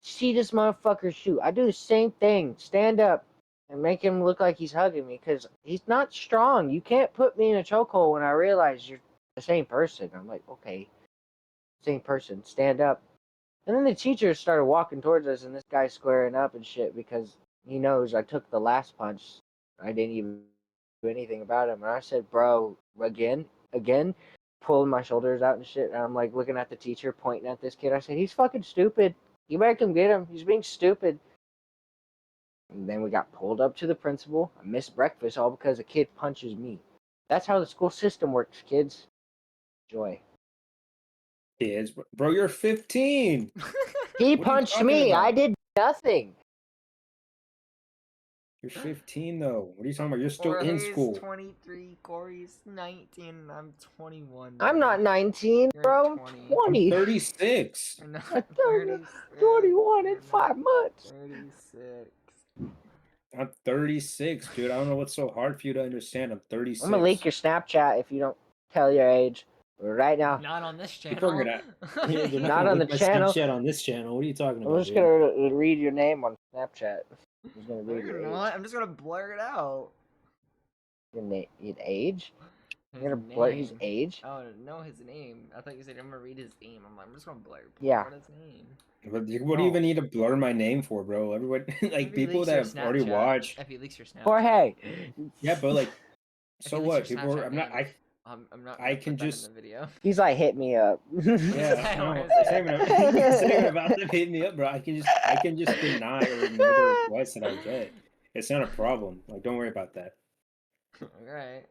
See this motherfucker's shoe. I do the same thing. Stand up and make him look like he's hugging me because he's not strong. You can't put me in a chokehold when I realize you're the same person. I'm like, okay, same person. Stand up. And then the teacher started walking towards us, and this guy's squaring up and shit because he knows I took the last punch. I didn't even do anything about him. And I said, bro, again, pulling my shoulders out and shit. And I'm like looking at the teacher, pointing at this kid. I said, he's fucking stupid. You better come get him. He's being stupid. And then we got pulled up to the principal. I missed breakfast all because a kid punches me. That's how the school system works, kids. Joy. kids, bro. You're 15. He What are you punched talking me. I about? did nothing. You're 15 though. What are you talking about? You're still in Jorge's school. 23, Corey's 19, and I'm 21. I'm bro. not 19, You're bro. I'm 20. I'm 20. 36. You're not I'm 36. 21 in You're 5 not months. 36. I'm 36, dude. I don't know what's so hard for you to understand. I'm 36. I'm gonna leak your Snapchat if you don't tell your age right now. Not on this People are channel. gonna. Yeah, they're not, Not gonna on leak the my channel. Snapchat on this channel. What are you talking I'm about, just dude? gonna read your name on Snapchat. I'm just gonna No, read you're your not. age. I'm just gonna blur it out. Your age? His You're gonna blur his name. age? Oh, no, his name. I thought you said I'm gonna read his name. I'm like, I'm just gonna blur Yeah. out his name. What do you No. even need to blur my name for, bro? Everybody, like If he people leaks that your have already Snapchat- watched. If he leaks your Snapchat. Jorge. Yeah, but like, If so he leaks what? your People are. Snapchat I'm not. name, I'm not I gonna can put that just. in the video. He's like, hit me up. Yeah, no, it's not even. It's not even about them hitting me up, bro. I can just deny or ignore the requests that I get. It's not a problem. Like, don't worry about that. Alright.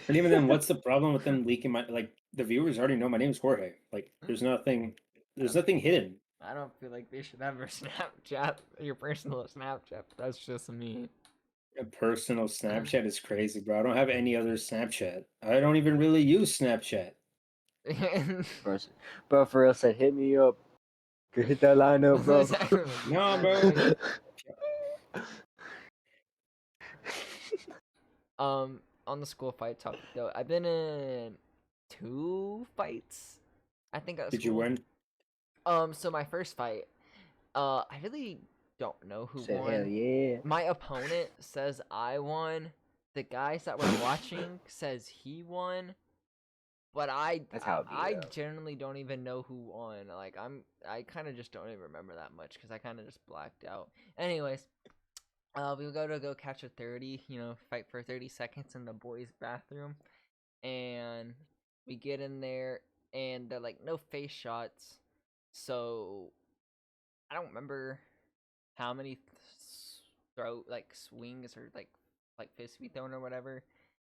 And even then, what's the problem with them leaking my like? The viewers already know my name's Jorge. Like, there's nothing hidden. I don't feel like they should have your Snapchat, your personal Snapchat. But that's just me. A personal Snapchat is crazy, bro. I don't have any other Snapchat. I don't even really use Snapchat. Bro, for real said, hit me up. Hit that line up, bro. No, bro. On the school fight topic though, I've been in 2 fights. I think at Did you school. win? So my first fight, I really don't know who Said, won. hell yeah. My opponent says I won. The guys that were watching says he won. But That's how it be, I though. generally don't even know who won. Like I kind of just don't even remember that much because I kind of just blacked out. Anyways, we go catch a 30. Fight for 30 seconds in the boys' bathroom, and we get in there, and they're like no face shots. So I don't remember how many throw like swings or like fist we thrown or whatever.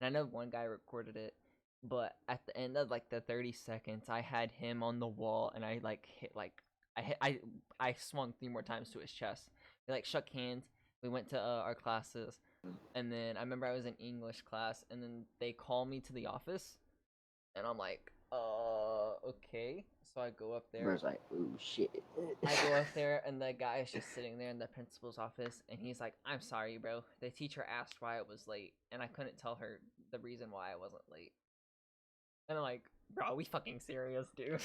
And I know one guy recorded it, but at the end of like the 30 seconds, I had him on the wall, and I like hit like I swung 3 more times to his chest. We like shook hands. We went to our classes, and then I remember I was in English class, and then they call me to the office, and I'm like, okay. So I go up there. Bro's like, ooh, shit. I go up there, and the guy is just sitting there in the principal's office, and he's like, I'm sorry, bro. The teacher asked why I was late, and I couldn't tell her the reason why I wasn't late. And I'm like, bro, we fucking serious, dude.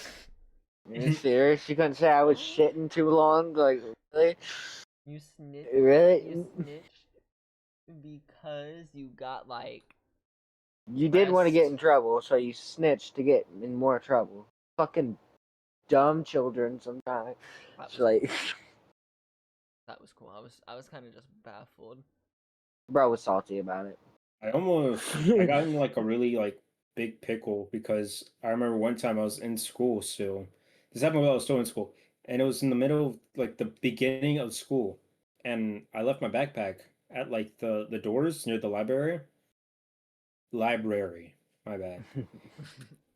You serious? You couldn't say I was shitting too long? Like, really? You snitched. Really? You snitched because you got, like... You did want to get pressed. in trouble, so you snitched to get in more trouble. Fucking dumb children sometimes. That It's was like, cool. That was cool. I was kind of just baffled. bro was salty about it. I got in like a really like big pickle because I remember one time I was in school still. This happened while I was still in school, and it was in the middle of like the beginning of school, and I left my backpack at like the doors near the library. Library, my bad.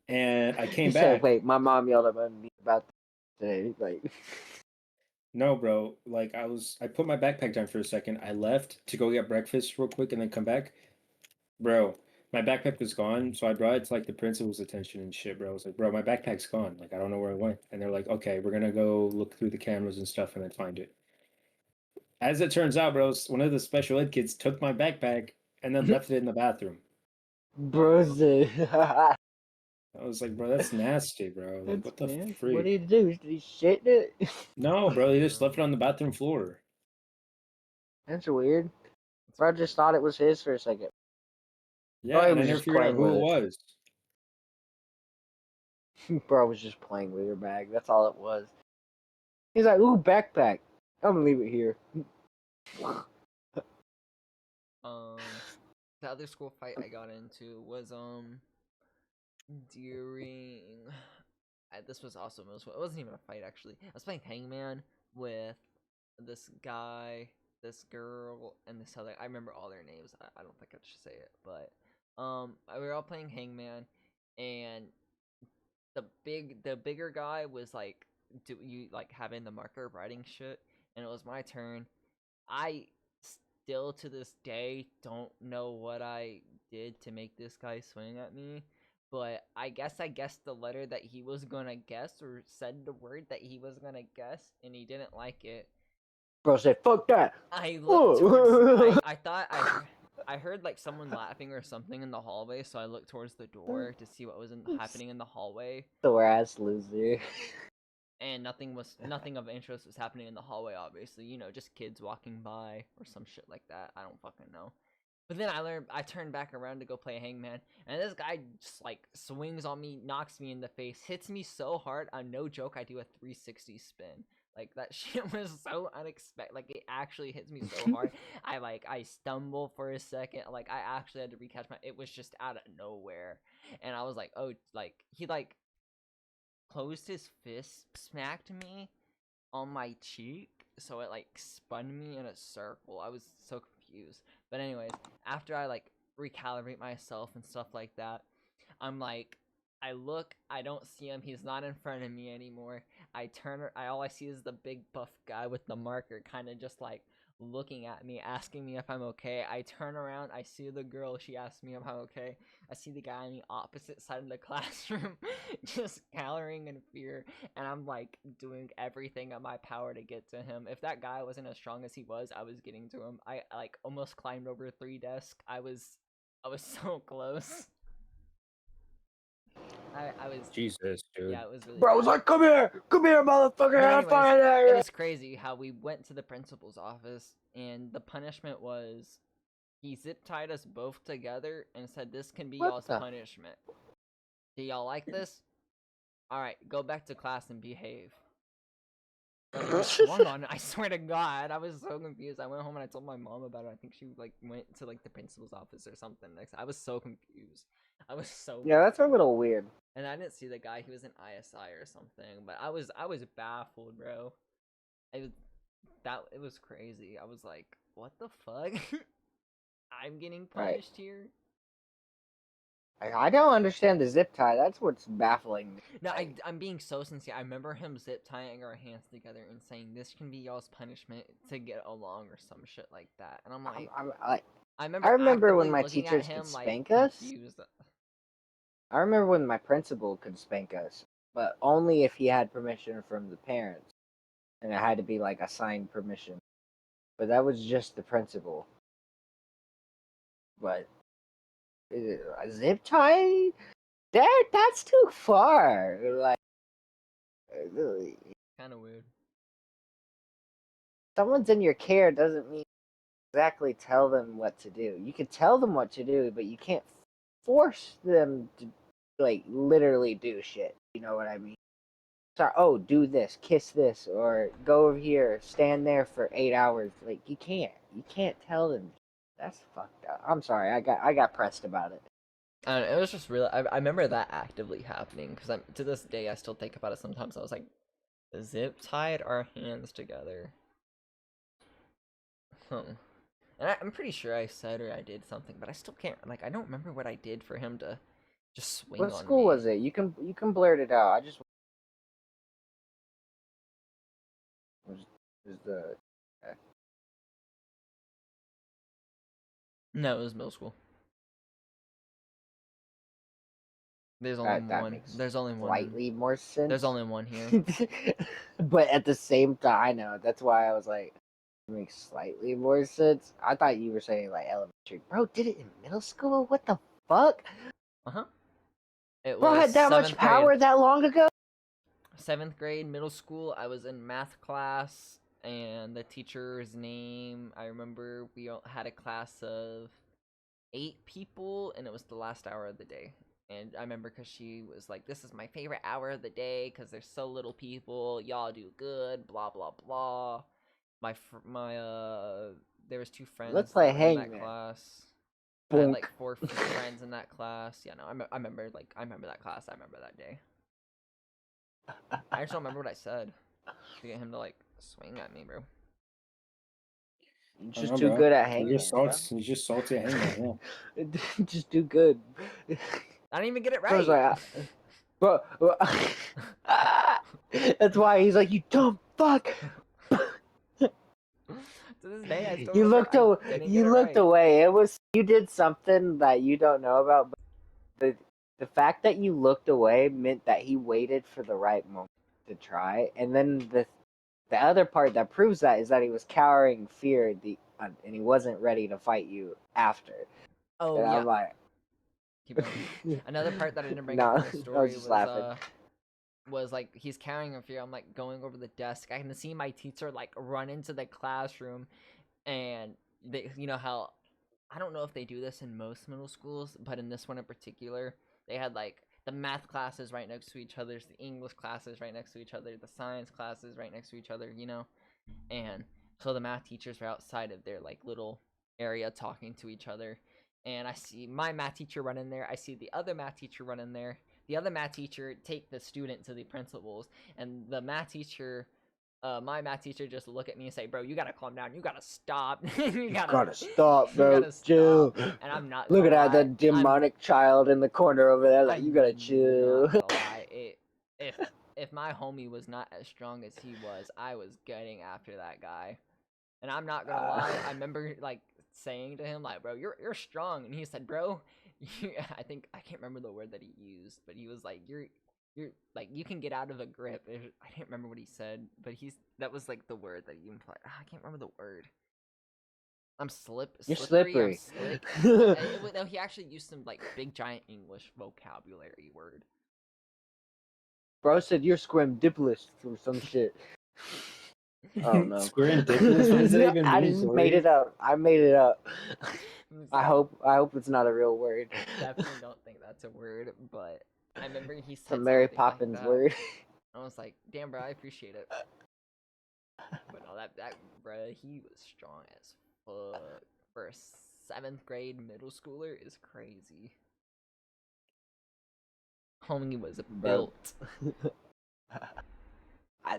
And I He came said, back. wait, my mom yelled at me about today. Like, No, bro. Like I put my backpack down for a second. I left to go get breakfast real quick and then come back. Bro, my backpack was gone, so I brought it to like the principal's attention and shit, bro. I was like, bro, my backpack's gone. Like I don't know where it went. And they're like, okay, we're gonna go look through the cameras and stuff and then find it. As it turns out, bro, one of the special ed kids took my backpack and then left it in the bathroom. bro said, I was like, bro, that's nasty, bro. Like, what the man, what freak? did he do? Did he shit in it? No, bro, he just left it on the bathroom floor. That's weird. Bro just thought it was his for a second. Yeah, Bro and I was never just figured out playing who it with was. it. Bro was just playing with your bag. That's all it was. He's like, ooh, backpack. I'm gonna leave it here. The other school fight I got into was during this was awesome. It wasn't even a fight actually. I was playing Hangman with this guy, this girl, and this other. I remember all their names. I don't think I should say it, but we were all playing Hangman, and the bigger guy was like, do you like having the marker writing shit, and it was my turn. I still to this day don't know what I did to make this guy swing at me, but I guessed the letter that he was gonna guess, or said the word that he was gonna guess, and he didn't like it. Bro said, "Fuck that." I looked towards. I thought I heard like someone laughing or something in the hallway, so I looked towards the door to see what was happening in the hallway, Sore ass loser. and nothing of interest was happening in the hallway. Obviously, just kids walking by or some shit like that. I don't fucking know. But then I turned back around to go play Hangman, and this guy just like swings on me, knocks me in the face, hits me so hard. No joke, I do a 360 spin. Like that shit was so unexpected. Like it actually hits me so hard. I stumble for a second. Like I actually had to recatch my. It was just out of nowhere, and I was like, oh, like he like closed his fist, smacked me on my cheek, so it like spun me in a circle. I was so confused. But anyways, after I like recalibrate myself and stuff like that, I'm like, I look, I don't see him. He's not in front of me anymore. All I see is the big buff guy with the marker, kind of just like looking at me, asking me if I'm okay. I turn around, I see the girl. She asks me if I'm okay. I see the guy on the opposite side of the classroom, just cowering in fear, and I'm like doing everything in my power to get to him. If that guy wasn't as strong as he was, I was getting to him. I like almost climbed over 3 desks. I was so close. I was Jesus, dude. Yeah, it was really Bro, I was bad. like, come here, motherfucker. But Have anyways, fun it there. was crazy how we went to the principal's office, and the punishment was he zip tied us both together and said, "This can be What y'all's the- punishment. Do y'all like this? All right, go back to class and behave." And he swung on it. I swear to God, I was so confused. I went home and I told my mom about it. I think she like went to like the principal's office or something. Next, I was so confused. I was so Yeah, that's a little weird. And I didn't see the guy. He was in ISI or something. But I was baffled, bro. It was crazy. I was like, what the fuck? I'm getting Right. punished here. I don't understand the zip tie. That's what's baffling me. No, Like, I'm being so sincere. I remember him zip tying our hands together and saying, "This can be y'all's punishment to get along," or some shit like that. And I'm like, I remember when actively my looking at teachers him could like spank us. confused. I remember when my principal could spank us, but only if he had permission from the parents, and it had to be like a signed permission. But that was just the principal. But a zip tie? That's too far. Like, Kind of weird. someone's in your care doesn't mean exactly tell them what to do. You can tell them what to do, but you can't force them to like literally do shit. You know what I mean? So, oh, do this, kiss this, or go over here, stand there for 8 hours. Like you can't tell them. That's fucked up. I'm sorry, I got pressed about it. I don't know, it was just really. I remember that actively happening because to this day I still think about it sometimes. I was like, zip tied our hands together. Huh. And I'm pretty sure I said or I did something, but I still can't. Like, I don't remember what I did for him to just swing What on school me. was it? You can blurt it out. I just was the No, it was middle school. There's only that one. makes There's only one. slightly more sense. There's only one here. But at the same time, I know that's why I was like, it makes slightly more sense. I thought you were saying like elementary. Bro, did it in middle school? What the fuck? It Bro, was had that much 7th power grade. that long ago? 7th grade, middle school. I was in math class, and the teacher's name. I remember we had a class of 8 people, and it was the last hour of the day. And I remember because she was like, "This is my favorite hour of the day because there's so little people. Y'all do good. Blah blah blah." There was 2 friends. Let's play that were in that Hangman. class. I had like Bonk. 4 friends in that class. Yeah, no, I remember that class. I remember that day. I just don't remember what I said to get him to like swing at me, bro. You're I just know, too bro. good at You hanging. just salty. You just salty at Hangman. Yeah. Just do good. I didn't even get it I was right. like, Bro, that's why he's like, you dumb fuck. To this day, I still You remember looked, I didn't get it right. away. It was you did something that you don't know about, but the fact that you looked away meant that he waited for the right moment to try, and then the other part that proves that is that he was cowering in fear and he wasn't ready to fight you after. Oh And yeah, I'm like, keep going. Another part that I didn't bring up no, in the I was story just laughing. was like he's carrying a fear. I'm like going over the desk. I can see my teacher like run into the classroom, and you know how I don't know if they do this in most middle schools, but in this one in particular, they had like the math classes right next to each other, the English classes right next to each other, the science classes right next to each other, you know, and so the math teachers were outside of their like little area talking to each other, and I see my math teacher run in there. I see the other math teacher run in there. The other math teacher take the student to the principals, and the math teacher, my math teacher, just look at me and say, "Bro, you gotta calm down. You gotta stop. You gotta stop, you bro. gotta Chill. stop." And I'm not Look gonna at that, the lie. demonic child in the corner over there. Like, you gotta I'm chill. not gonna lie. If if my homie was not as strong as he was, I was getting after that guy. And I'm not gonna lie, I remember like saying to him like, "Bro, you're strong," and he said, "Bro, I think I can't remember the word that he used, but he was like, you're like you can get out of a grip." I can't remember what he said, but that was like the word that he implied. I can't remember the word. I'm You're slippery. I'm slippery. slick. No, he actually used some like big giant English vocabulary word. Bro said you're scramdipolis or some shit. Oh no. Squarendiculous? What does that even I mean, just made Corey? it up. I made it up. I So, hope it's not a real word. definitely don't think that's a word, but I remember he It's a said Mary something like Poppins that. word. I was like, "Damn, bro, I appreciate it." But no, that bro, he was strong as fuck for a seventh grade middle schooler is crazy. Homie was Bro. built.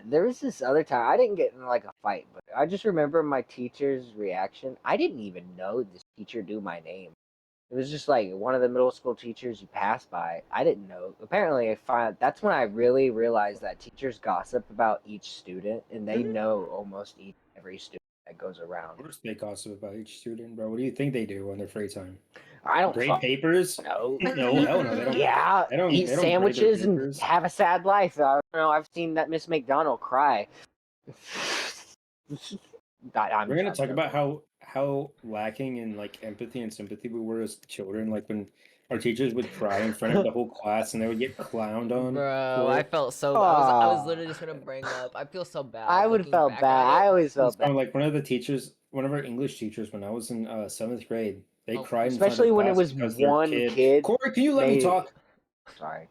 There was this other time I didn't get in like a fight, but I just remember my teacher's reaction. I didn't even know this teacher knew my name. It was just like one of the middle school teachers you pass by. I didn't know. Apparently, that's when I really realized that teachers gossip about each student, and they know almost every student that goes around. Of course they gossip about each student, bro. What do you think they do on their free time? I don't Grade papers? know. No, hell no. They don't. Yeah, They don't. eat They don't grade their sandwiches and papers. have a sad life. I don't know. I've seen that Miss McDonald cry. I'm We're gonna talk about joking. how lacking in like empathy and sympathy we were as children. Like when our teachers would cry in front of the whole class and they would get clowned on Bro, for I it. felt so. I was Oh, literally just gonna bring up. I feel so I bad would looking felt back bad. at I it. always And felt bad, so like one of our English teachers when I was in seventh grade, they Oh, cried in front of especially the when it class was because their one kid. kid Corey, can you let me made. talk? Sorry.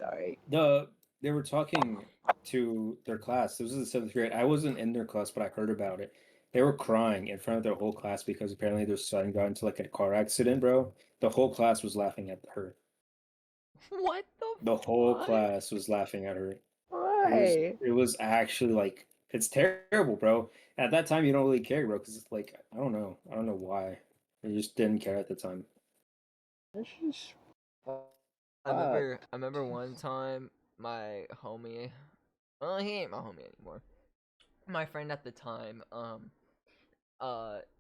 Sorry. They were talking to their class. This was in seventh grade. I wasn't in their class, but I heard about it. They were crying in front of their whole class because apparently their son got into like a car accident, bro. The whole class was laughing at her. what The the whole fuck? class was laughing at her. Why? It was actually like it's terrible, bro. At that time, you don't really care, bro, because it's like I don't know why. I just didn't care at the time. This is I fuck. remember. I remember one time my homie. Well, he ain't my homie anymore. My friend at the time,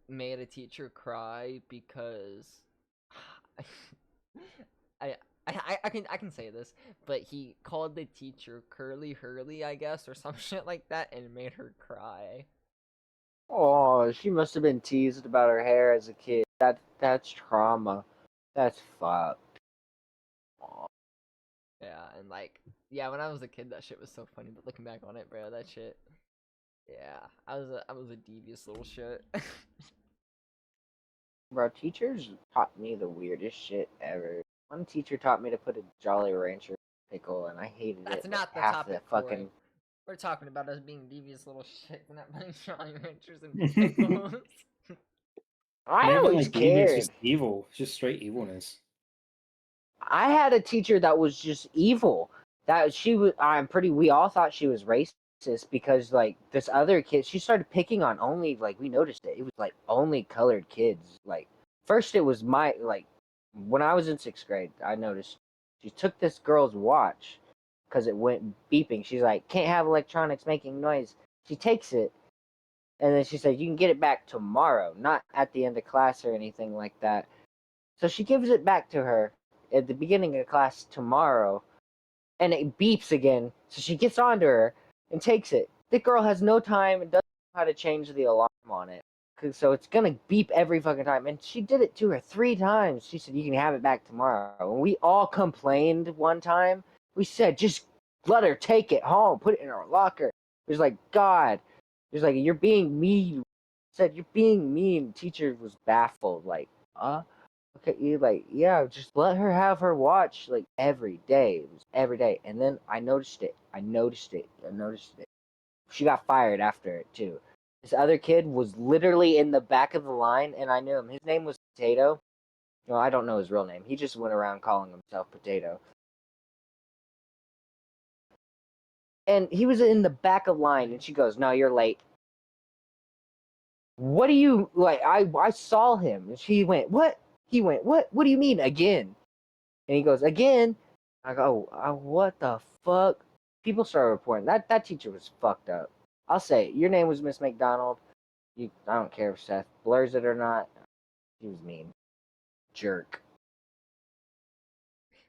made a teacher cry because I I can say this, but he called the teacher curly hurly, I guess, or some shit like that, and made her cry. Oh, she must have been teased about her hair as a kid. That's trauma. That's fucked. Aw. Yeah, and like, yeah, when I was a kid, that shit was so funny. But looking back on it, bro, that shit, yeah, I was a devious little shit. Bro, teachers taught me the weirdest shit ever. One teacher taught me to put a Jolly Rancher pickle, and I hated That's it. Like not the half the topic, Corey. fucking. We're talking about us being devious little shit and not putting Jolly Ranchers and pickles. I Not even always like devious, cared. just evil. It's just straight evilness. I had a teacher that was just evil. That she was. I'm pretty. We all thought she was racist because like this other kid, she started picking on only like we noticed it. It was like only colored kids. Like first, it was my like when I was in sixth grade, I noticed She took this girl's watch because it went beeping. She's like, can't have electronics making noise. She takes it, and then she said, you can get it back tomorrow, not at the end of class or anything like that. So she gives it back to her at the beginning of class tomorrow, and it beeps again. So she gets onto her and takes it. The girl has no time and doesn't know how to change the alarm on it. So it's gonna beep every fucking time. And she did it to her 3 times. She said, you can have it back tomorrow. And we all complained one time. We said, just let her take it home, put it in her locker. It was like, God. It was like, you're being mean. Said, you're being mean. The teacher was baffled, like, okay, you like, yeah, just let her have her watch like every day. It was every day. And then I noticed it. She got fired after it too. This other kid was literally in the back of the line, and I knew him. His name was Potato. Well, I don't know his real name. He just went around calling himself Potato. And he was in the back of line, and she goes, no, you're late. What do you, like, I saw him, and she went, what? He went, what? What do you mean, again? And he goes, again? I go, what the fuck? People started reporting. That teacher was fucked up. I'll say it. Your name was Miss McDonald. I don't care if Seth blurs it or not. He was mean. Jerk.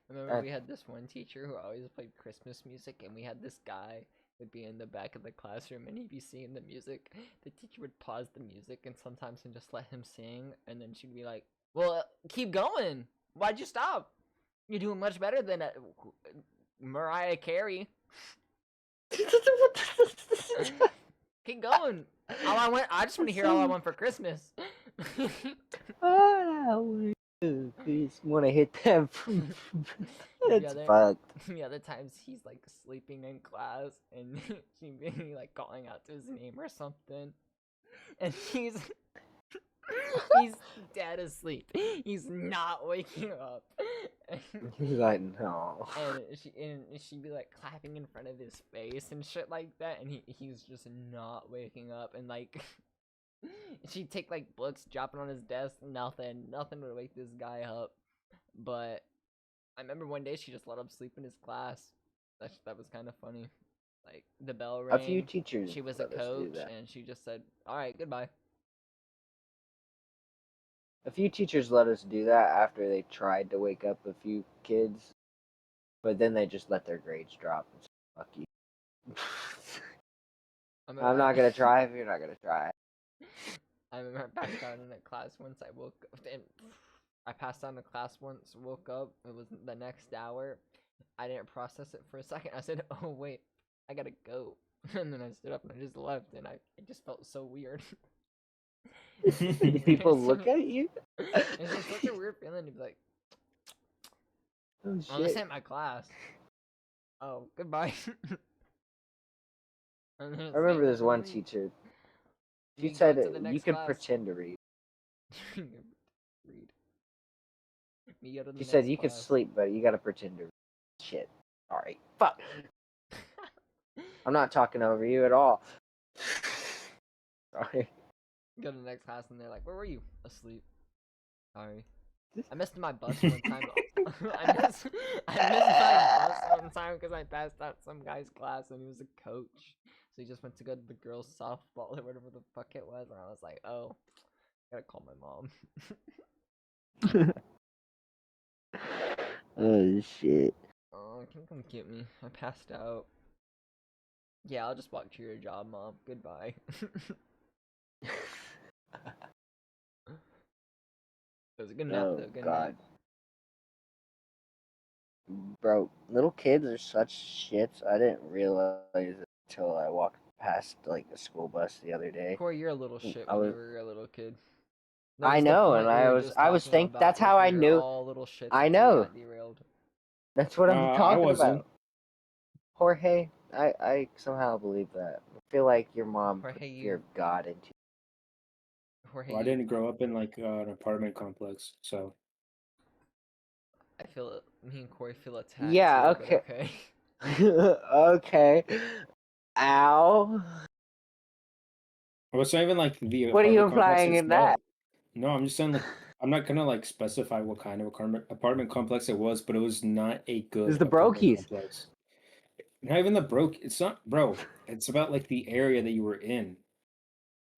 I remember we had this one teacher who always played Christmas music, and we had this guy would be in the back of the classroom, and he'd be singing the music. The teacher would pause the music, and sometimes and just let him sing, and then she'd be like, well, keep going. Why'd you stop? You're doing much better than Mariah Carey. Keep going. I just want to hear All I Want for Christmas. Oh, I want to hit them. That's fucked. The other times he's like sleeping in class, and she'd be like calling out to his name or something, and he's dead asleep. He's not waking up. He's like, no. And she'd be like clapping in front of his face and shit like that, and he's just not waking up, and like she'd take like books, drop it on his desk, nothing would wake this guy up. But I remember one day she just let him sleep in his class. That was kind of funny. Like the bell rang. A few teachers. She was a coach, and she just said, "All right, goodbye." A few teachers let us do that after they tried to wake up a few kids, but then they just let their grades drop and say, fuck you. I'm not gonna try if you're not gonna try. I remember I passed out in a class once. I woke up, and I passed out in a class once. Woke up. It was the next hour. I didn't process it for a second. I said, "Oh wait, I gotta go," and then I stood up and I just left, and I just felt so weird. People look at you. It's just such a weird feeling to be like, oh "Oh, this shit. ain't my class." Oh, goodbye. I remember this one teacher. She said you could pretend to read. She said you could sleep, but you gotta pretend to read. Shit. Alright. Fuck. I'm not talking over you at all. Sorry. Go to the next class and they're like, "Where were you?" Asleep. Sorry. I missed my bus one time. I missed my bus one time because I passed out some guy's class and he was a coach. So he just went to go to the girls' softball or whatever the fuck it was, and I was like, "Oh, I gotta call my mom." Oh shit. Oh, can you come get me? I passed out. Yeah, I'll just walk to your job, Mom. Goodbye. It was a good nap, though. Good nap. Bro, little kids are such shits. I didn't realize it until I walked past like a school bus the other day. Corey, you're a little shit when you were a little kid. I know, and I was thinking that's how I knew. All little shits I know. Derailed. That's what I'm talking about. Jorge, I somehow believe that. I feel like your mom put fear of God into you. Jorge, well, I didn't grow up in like an apartment complex, so. I feel me and Corey feel attacked. Yeah. Too, okay. Okay. Ow. Well, it's not even like the. What are you implying in that? No, I'm just saying like I'm not gonna like specify what kind of apartment complex it was, but it was not a good was the apartment Brokies. complex. Not even the broke. It's not, bro. It's about like the area that you were in.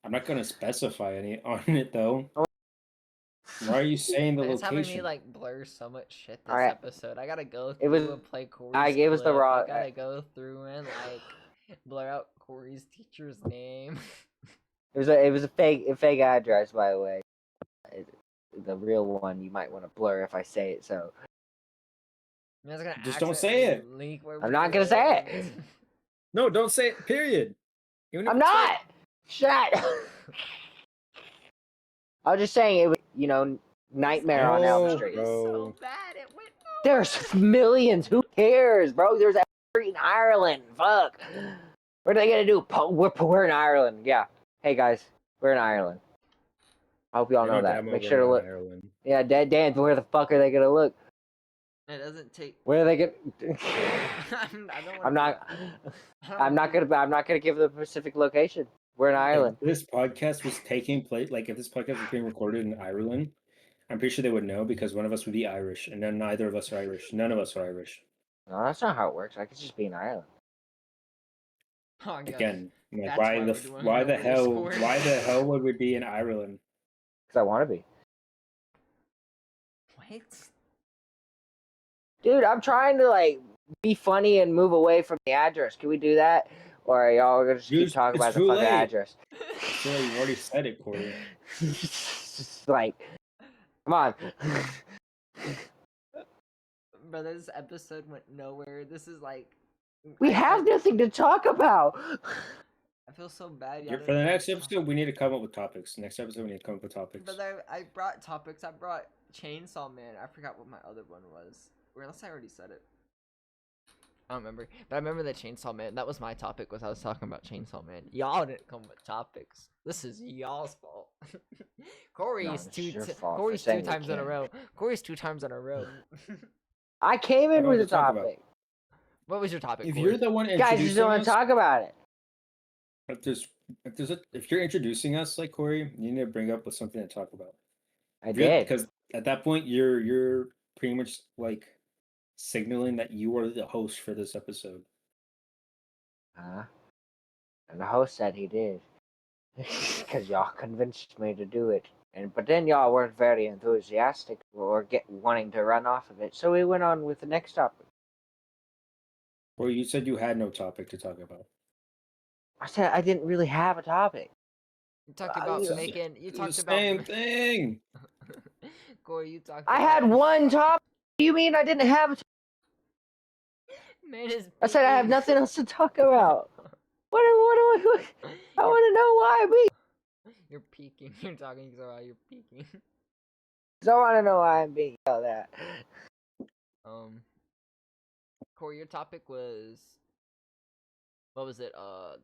I'm not gonna specify any on it though. Why are you saying the It's having me location? like blur so much shit this Alright. episode. I gotta go It was- through and play Corey's it was the clip. raw- I gotta go through and like blur out Corey's teacher's name. It was a fake address, by the way. The real one you might want to blur if I say it. So I was gonna Just don't say accidentally it. link where I'm we not gonna say it. lived. No, don't say it. Period. Even if I'm it's not. fake. Shut. I was just saying it was, Nightmare on Elm No, Street. bro. So bad it went. There's millions. Who cares, bro? There's a street in Ireland. Fuck. What are they gonna do? We're in Ireland. Yeah. Hey guys, we're in Ireland. I hope y'all You know damn that. well Make we're sure to not look. in Ireland. Yeah, Dan. Where the fuck are they gonna look? It doesn't take. Where are they gonna? I don't wanna I'm not. I don't I'm not wanna- gonna. I'm not gonna give the specific location. We're in Ireland. If this podcast was taking place, like if this podcast was being recorded in Ireland, I'm pretty sure they would know because one of us would be Irish, and then neither of us are Irish. None of us are Irish. No, that's not how it works. I could just be in Ireland. Oh, gosh. Again, like That's why why the we're doing why no the hell Discord. why the hell would we be in Ireland? Because I want to be. What? Dude, I'm trying to like be funny and move away from the address. Can we do that? Or are y'all gonna just keep Dude, talking it's about the too fucking late. address? I feel like you've already said it, Corey. Just like, come on. Bro, this episode went nowhere. This is like. We have nothing to talk about. I feel so bad. For the next episode, we need to come up with topics. Next episode, we need to come up with topics. But I brought topics. I brought Chainsawman. I forgot what my other one was. Or unless I already said it. I don't remember. But I remember the Chainsawman. That was my topic. Was I was talking about Chainsawman. Y'all didn't come with topics. This is y'all's fault. Corey's it's your fault for Corey's saying two we times in a can't. row. Corey's 2 times in a row. I came in What with do a you talk about? topic. What was your topic? If Corey? you're the one Guys, you introducing just don't want us, to talk about it. if you're introducing us, like Corey, you need to bring up with something to talk about. I did. Because at that point, you're pretty much like signaling that you are the host for this episode. And the host said he did. Because y'all convinced me to do it. But then y'all weren't very enthusiastic or wanting to run off of it. So we went on with the next topic. Or you said you had no topic to talk about. I said I didn't really have a topic. You talked Uh, about you- making. You It's talked the about. same thing. Corey, you talked. I about... had one topic. What do you mean I didn't have a topic? Man is. I said I have peeking. nothing else to talk about. What I want to know why me. You're peeking. You're talking so loud. You're peeking. Because I want to know why I'm being yelled at. Corey, your topic was. What was it?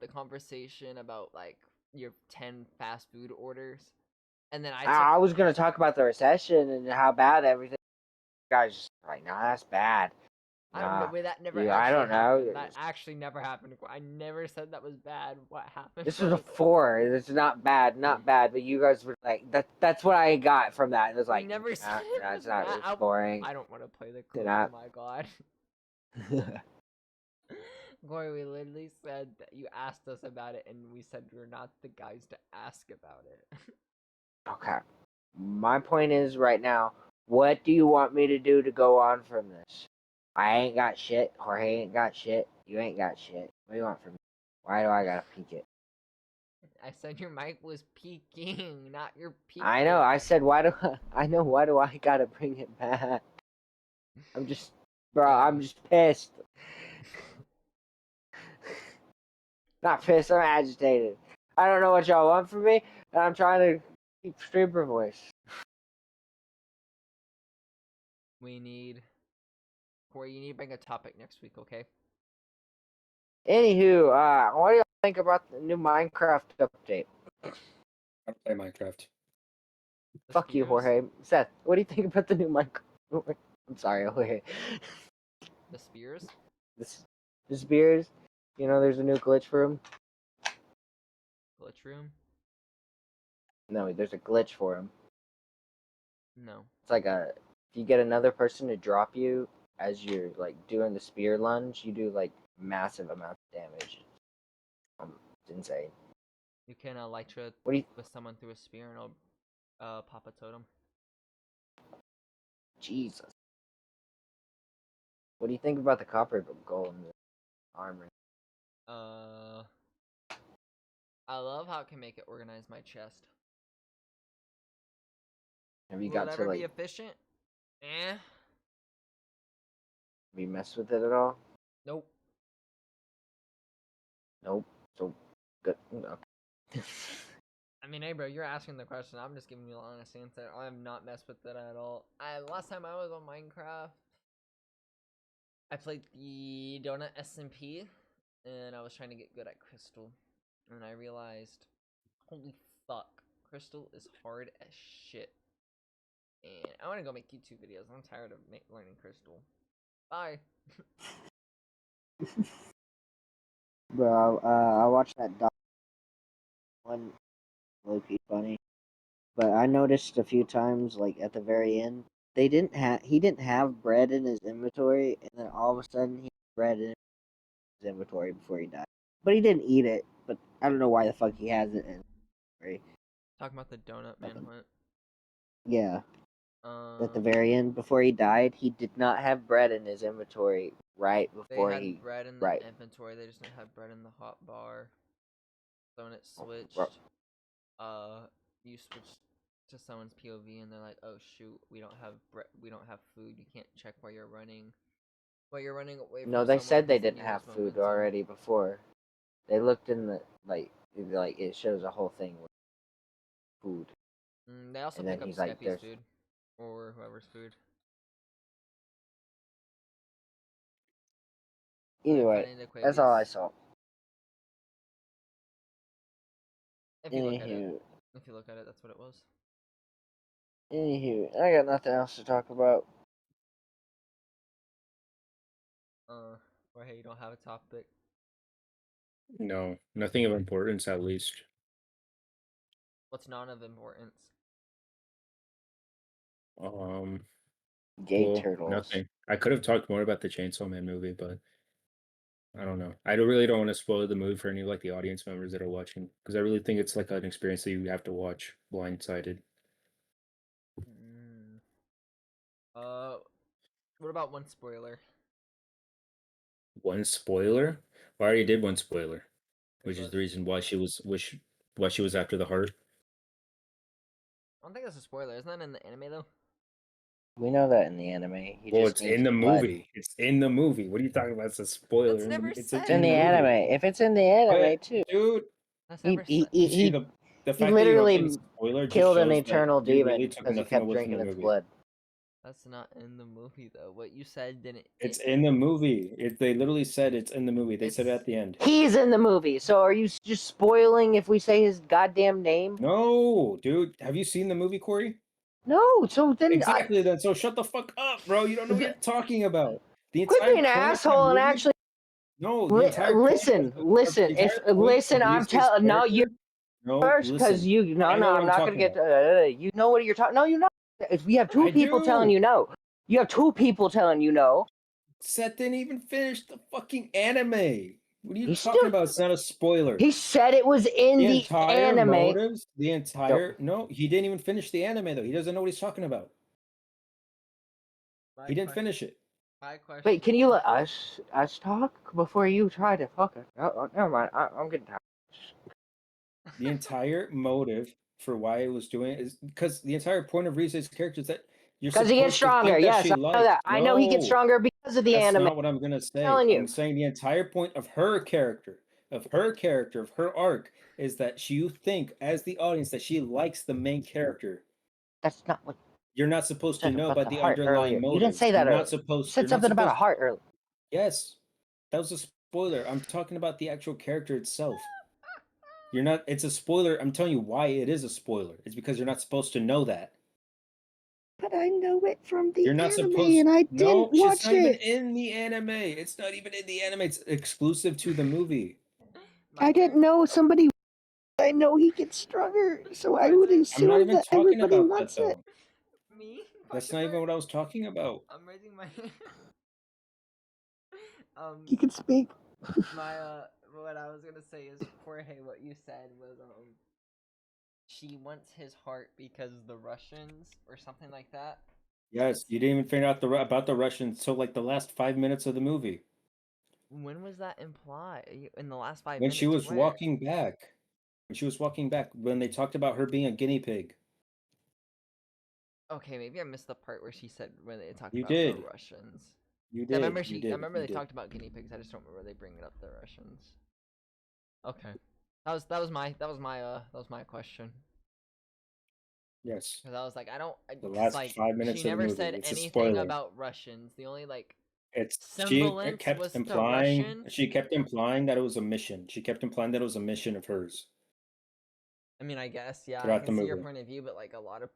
The conversation about like your 10 fast food orders, and then I took. I was going to talk about the recession and how bad everything. You guys just like, nah, that's bad. I don't Nah. know. That never. Yeah, actually I don't know. happened. That actually never happened. I never said that was bad. What happened? This was a 4. It's not bad, but you guys were like, that's what I got from that. It was like, never said it it's was not. bad. It's boring. I don't want to play the clip. not. Oh my god. Corey, we literally said that you asked us about it, and we said we're not the guys to ask about it. Okay. My point is right now, what do you want me to do to go on from this? I ain't got shit. Jorge ain't got shit. You ain't got shit. What do you want from me? Why do I gotta peek it? I said your mic was peaking, not your peak. I know. I said, why do I gotta bring it back? I'm just, bro. I'm just pissed. Not pissed. I'm agitated. I don't know what y'all want from me, and I'm trying to keep streamer voice. We need. Corey, you need to bring a topic next week, okay? Anywho, what do y'all think about the new Minecraft update? I don't play Minecraft. The Fuck you, spears? Jorge. Seth, what do you think about the new Minecraft? I'm sorry, Jorge. The spears? The spears. You know, there's a new glitch for him. Glitch room? No, there's a glitch for him. No. It's like if you get another person to drop you as you're like doing the spear lunge, you do like massive amounts of damage. It's insane. You can elytra What do you? with someone through a spear and it'll pop a totem. Jesus. What do you think about the copper golem armor? I love how it can make it organize my chest. Have you Will it got to ever like? be efficient? Eh. Have you messed with it at all? Nope. Nope. So good. No. I mean, hey, bro, you're asking the question. I'm just giving you an honest answer. I have not messed with it at all. Last time I was on Minecraft, I played the Donut SMP, and I was trying to get good at Crystal, and I realized, holy fuck, Crystal is hard as shit. And I want to go make YouTube videos. I'm tired of learning Crystal. Bye. Bro, I watched that one, low-key funny. But I noticed a few times, like at the very end, he didn't have bread in his inventory, and then all of a sudden he had bread in his inventory before he died. But he didn't eat it. But I don't know why the fuck he has it in his inventory. Talking about the Donut Manhunt. Yeah. At the very end, before he died, he did not have bread in his inventory right They before had he. bread in the Right. inventory. They just didn't have bread in the hot bar. So when it switched, Bro. you switched to someone's POV, and they're like, "Oh shoot, we don't have we don't have food. You can't check while you're running. While you're running away from No, they someone, said they 'cause then didn't you have lose food momentum." already before. They looked in the like it shows a whole thing with food. They also And then pick up he's like, Skeppy's "There's." food, or whoever's food. Either way, that's all I saw. If you look at it, Anywho, that's what it was. I got nothing else to talk about. Or hey, you don't have a topic. No, nothing of importance at least. What's not of importance? Gay Well, turtles. nothing. I could have talked more about the Chainsawman movie, but I don't know. I really don't want to spoil the movie for any of like the audience members that are watching because I really think it's like an experience that you have to watch blindsided. What about one spoiler? One spoiler? Well, I already did one spoiler, which is But the reason why she was after the heart. I don't think that's a spoiler. Isn't that in the anime though? We know that in the anime. He Well, just it's needs in the blood. movie. It's in the movie. What are you talking about? It's a spoiler. That's never It's said It's in the movie. anime. If it's in the anime But, too, dude, That's he never he said. he, see he, the he fact that you don't think literally it's a spoiler just killed an shows that eternal you really demon took because he nothing kept away from the drinking its movie. blood. That's not in the movie though. What you said didn't. It's in the movie. They literally said it's in the movie. They said it at the end. He's in the movie. So are you just spoiling if we say his goddamn name? No, dude. Have you seen the movie, Corey? No. So then Exactly. Then so shut the fuck up, bro. You don't know what you're talking about. The quit entire being an point of that asshole and movie. actually No, the entire point listen. of the Listen. entire If point of I'm Rize's telling no, you character. No, first because listen. you no I know what I'm I'm not gonna talking get about. you know what you're talking. No, you're not. If we have two I people telling do. you no, you have two people telling you no. Seth didn't even finish the fucking anime. What are you He talking still about? It's not a spoiler. he said it was in The the entire anime. motives, no, he didn't even finish the anime though. He doesn't know what he's talking about. He didn't finish it. My question. Wait, can you let us talk before you try to fuck it? Oh, never mind. I'm getting tired. The entire motive for why it was doing it is because the entire point of Rize's character is that you're Because he gets supposed to stronger. think that Yes, she I know likes. that. I know he gets No, stronger because of the that's anime. not what I'm gonna say. telling you. I'm saying the entire point of her character, of her arc, is that you think as the audience that she likes the main character. That's not what You're not supposed you to said know about about the the heart underlying earlier. You didn't motives. say that You're not earlier. You supposed. said You're not something about a supposed. heart earlier. Yes, that was a spoiler. I'm talking about the actual character itself. You're not. It's a spoiler. I'm telling you why it is a spoiler. It's because you're not supposed to know that. But I know it from the You're not anime, supposed. and I No, didn't it's watch not even it. in the anime. It's not even in the anime. It's exclusive to the movie. I didn't know somebody. I know he gets stronger, so I would I'm not assume even that talking everybody about that wants it. though. Me? That's Question not even mark? what I was talking about. I'm raising my hand. You can speak. My what I was gonna say is Jorge, what you said was she wants his heart because the Russians or something like that. Yes, you didn't even figure out about the Russians until like the last 5 minutes of the movie. When was that implied? In the last 5 When she minutes? was Where? walking back. When she was walking back, when they talked about her being a guinea pig. Okay, maybe I missed the part where she said when they talked You about the did. Russians. You I remember did. You I did. remember You they did. talked about guinea pigs. I just don't remember they bringing up the Russians. Okay, that was my question. Yes. Because I was like, The because last like 5 minutes she of the never movie. said It's a anything spoiler. about Russians. The only like She semblance kept was to implying. Russian. She kept implying that it was a mission. She kept implying that it was a mission of hers I mean, I guess yeah, I throughout the can see your movie. point of view, but like a lot of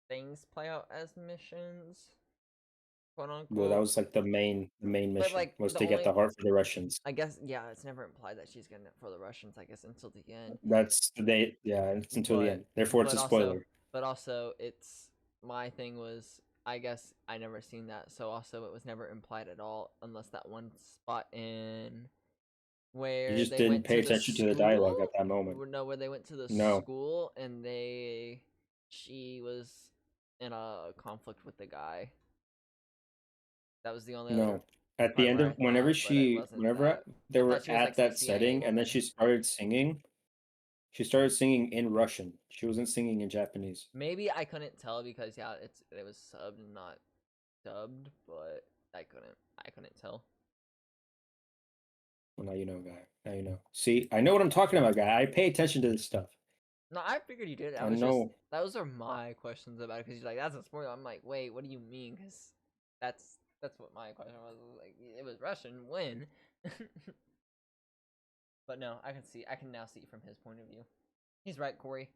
things play out as missions, quote Well, that unquote. was like the main But mission like was the to get only, the heart for the Russians. I guess yeah, it's never implied that she's getting it for the Russians. I guess until the end. That's yeah, it's until the But end. Therefore, it's but a also spoiler. but also it's my thing was I guess I never seen that, so also it was never implied at all unless that one spot in You where just they didn't went pay to the attention to the school. dialogue at that moment. No, where they went to the No, school and she was in a conflict with the guy. That was the only other no. At the part end where I of thought, but it wasn't whenever that. they I thought were she was like at some that CIA setting, and then woman. she started singing. She started singing in Russian. She wasn't singing in Japanese. Maybe I couldn't tell because yeah, it was subbed and not dubbed, but I couldn't tell. Well, now you know, guy. Now you know. See, I know what I'm talking about, guy. I pay attention to this stuff. No, I figured you did. I I was just know. those are my questions about it because you're like that's a spoiler. I'm like, wait, what do you mean? Because that's what my question was. I was like, it was Russian when? But no, I can now see from his point of view. He's right, Corey.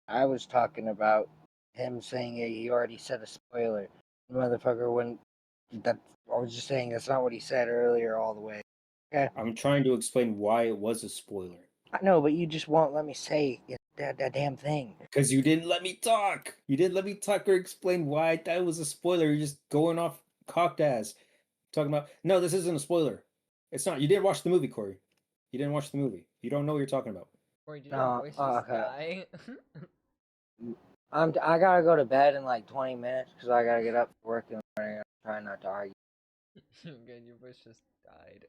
I was talking about him saying he already said a spoiler. The motherfucker wouldn't. That I was just saying that's not what he said earlier all the way. Okay, I'm trying to explain why it was a spoiler. I know, but you just won't let me say that damn thing. Because you didn't let me talk. You didn't let me talk or explain why I thought it was a spoiler. You're just going off cocked ass. Talking about, no, this isn't a spoiler. It's not. You didn't watch the movie, Corey. You didn't watch the movie. You don't know what you're talking about. Corey, did your No, voice just okay. die? I gotta go to bed in like 20 minutes because I gotta get up for work in the morning. I'm trying not to argue. Good, your voice just died.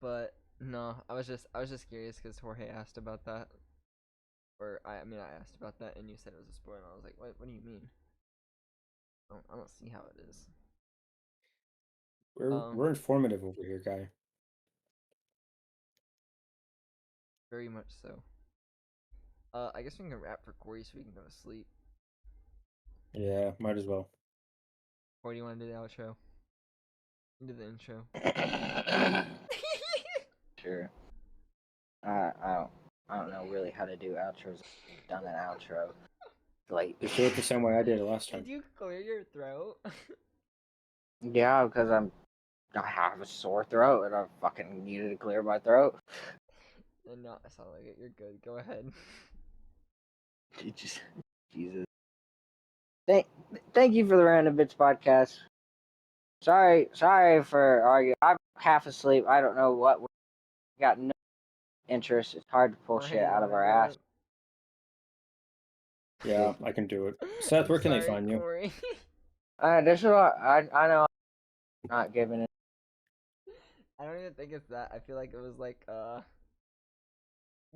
But no, I was just curious because Jorge asked about that, or I mean I asked about that and you said it was a spoiler, and I was like, what do you mean? I don't see how it is. We're informative over here, guy. Very much so. I guess we can wrap for Corey so we can go to sleep. Yeah, might as well. Or do you want to do the outro? Do the intro. Sure. I don't know really how to do outros. I've done an outro. Like, Just do it the same way I did it last time. Did you clear your throat? yeah, because I have a sore throat and I fucking needed to clear my throat. And no, I sound like it. You're good. Go ahead. Jesus. Thank you for the Random Bits podcast. Sorry for arguing. I'm half asleep. I don't know what. We got no interest. It's hard to pull Jorge, shit you out of wanna our do ass. it? Yeah, I can do it. Seth, I'm where can they sorry, find you? Corey. This is what I know. I'm not giving it. I don't even think it's that. I feel like it was like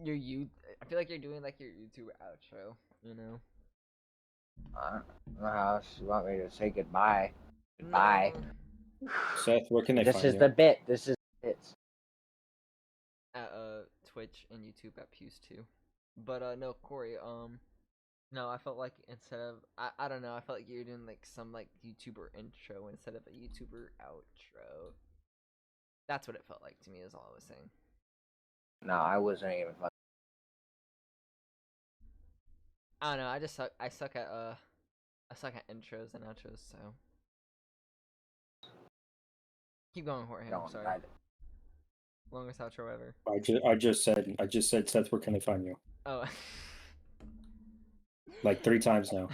your you. I feel like you're doing like your YouTube outro. You know. I don't know how else you want me to say goodbye. Goodbye. No. Seth, where can they This find is you? the bit. This is bits. At Twitch and YouTube at Pews too. But no, Corey. No, I felt like instead of I don't know. I felt like you were doing like some like YouTuber intro instead of a YouTuber outro. That's what it felt like to me. Is all I was saying. No, I wasn't even fucking. I don't know. I suck at intros and outros. So keep going, Jorge. I'm sorry. Longest outro ever. I just said Seth, where can they find you? Oh. like 3 times now.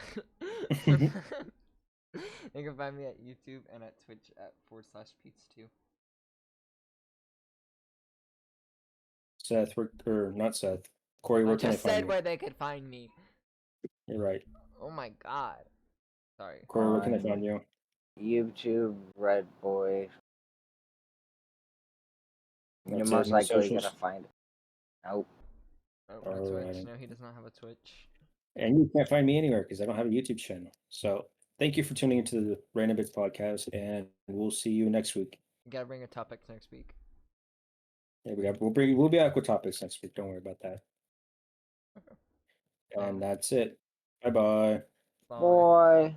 You can find me at YouTube and at Twitch at /Pete's2. Seth, or not Seth. Corey, I where can I just find said you? where they could find me. You're right. Oh my god. Sorry. Corey, where can I On find you? YouTube, Red Boy. You're That's it, most no likely gonna socials? find it. Nope. Oh, no Twitch. Alrighty. No, he does not have a Twitch. And you can't find me anywhere because I don't have a YouTube channel. So thank you for tuning into the Random Bits podcast, and we'll see you next week. You gotta bring a topic next week. Yeah, we'll be back with topics next week. Don't worry about that. Okay. And that's it. Bye bye. Bye. Boy.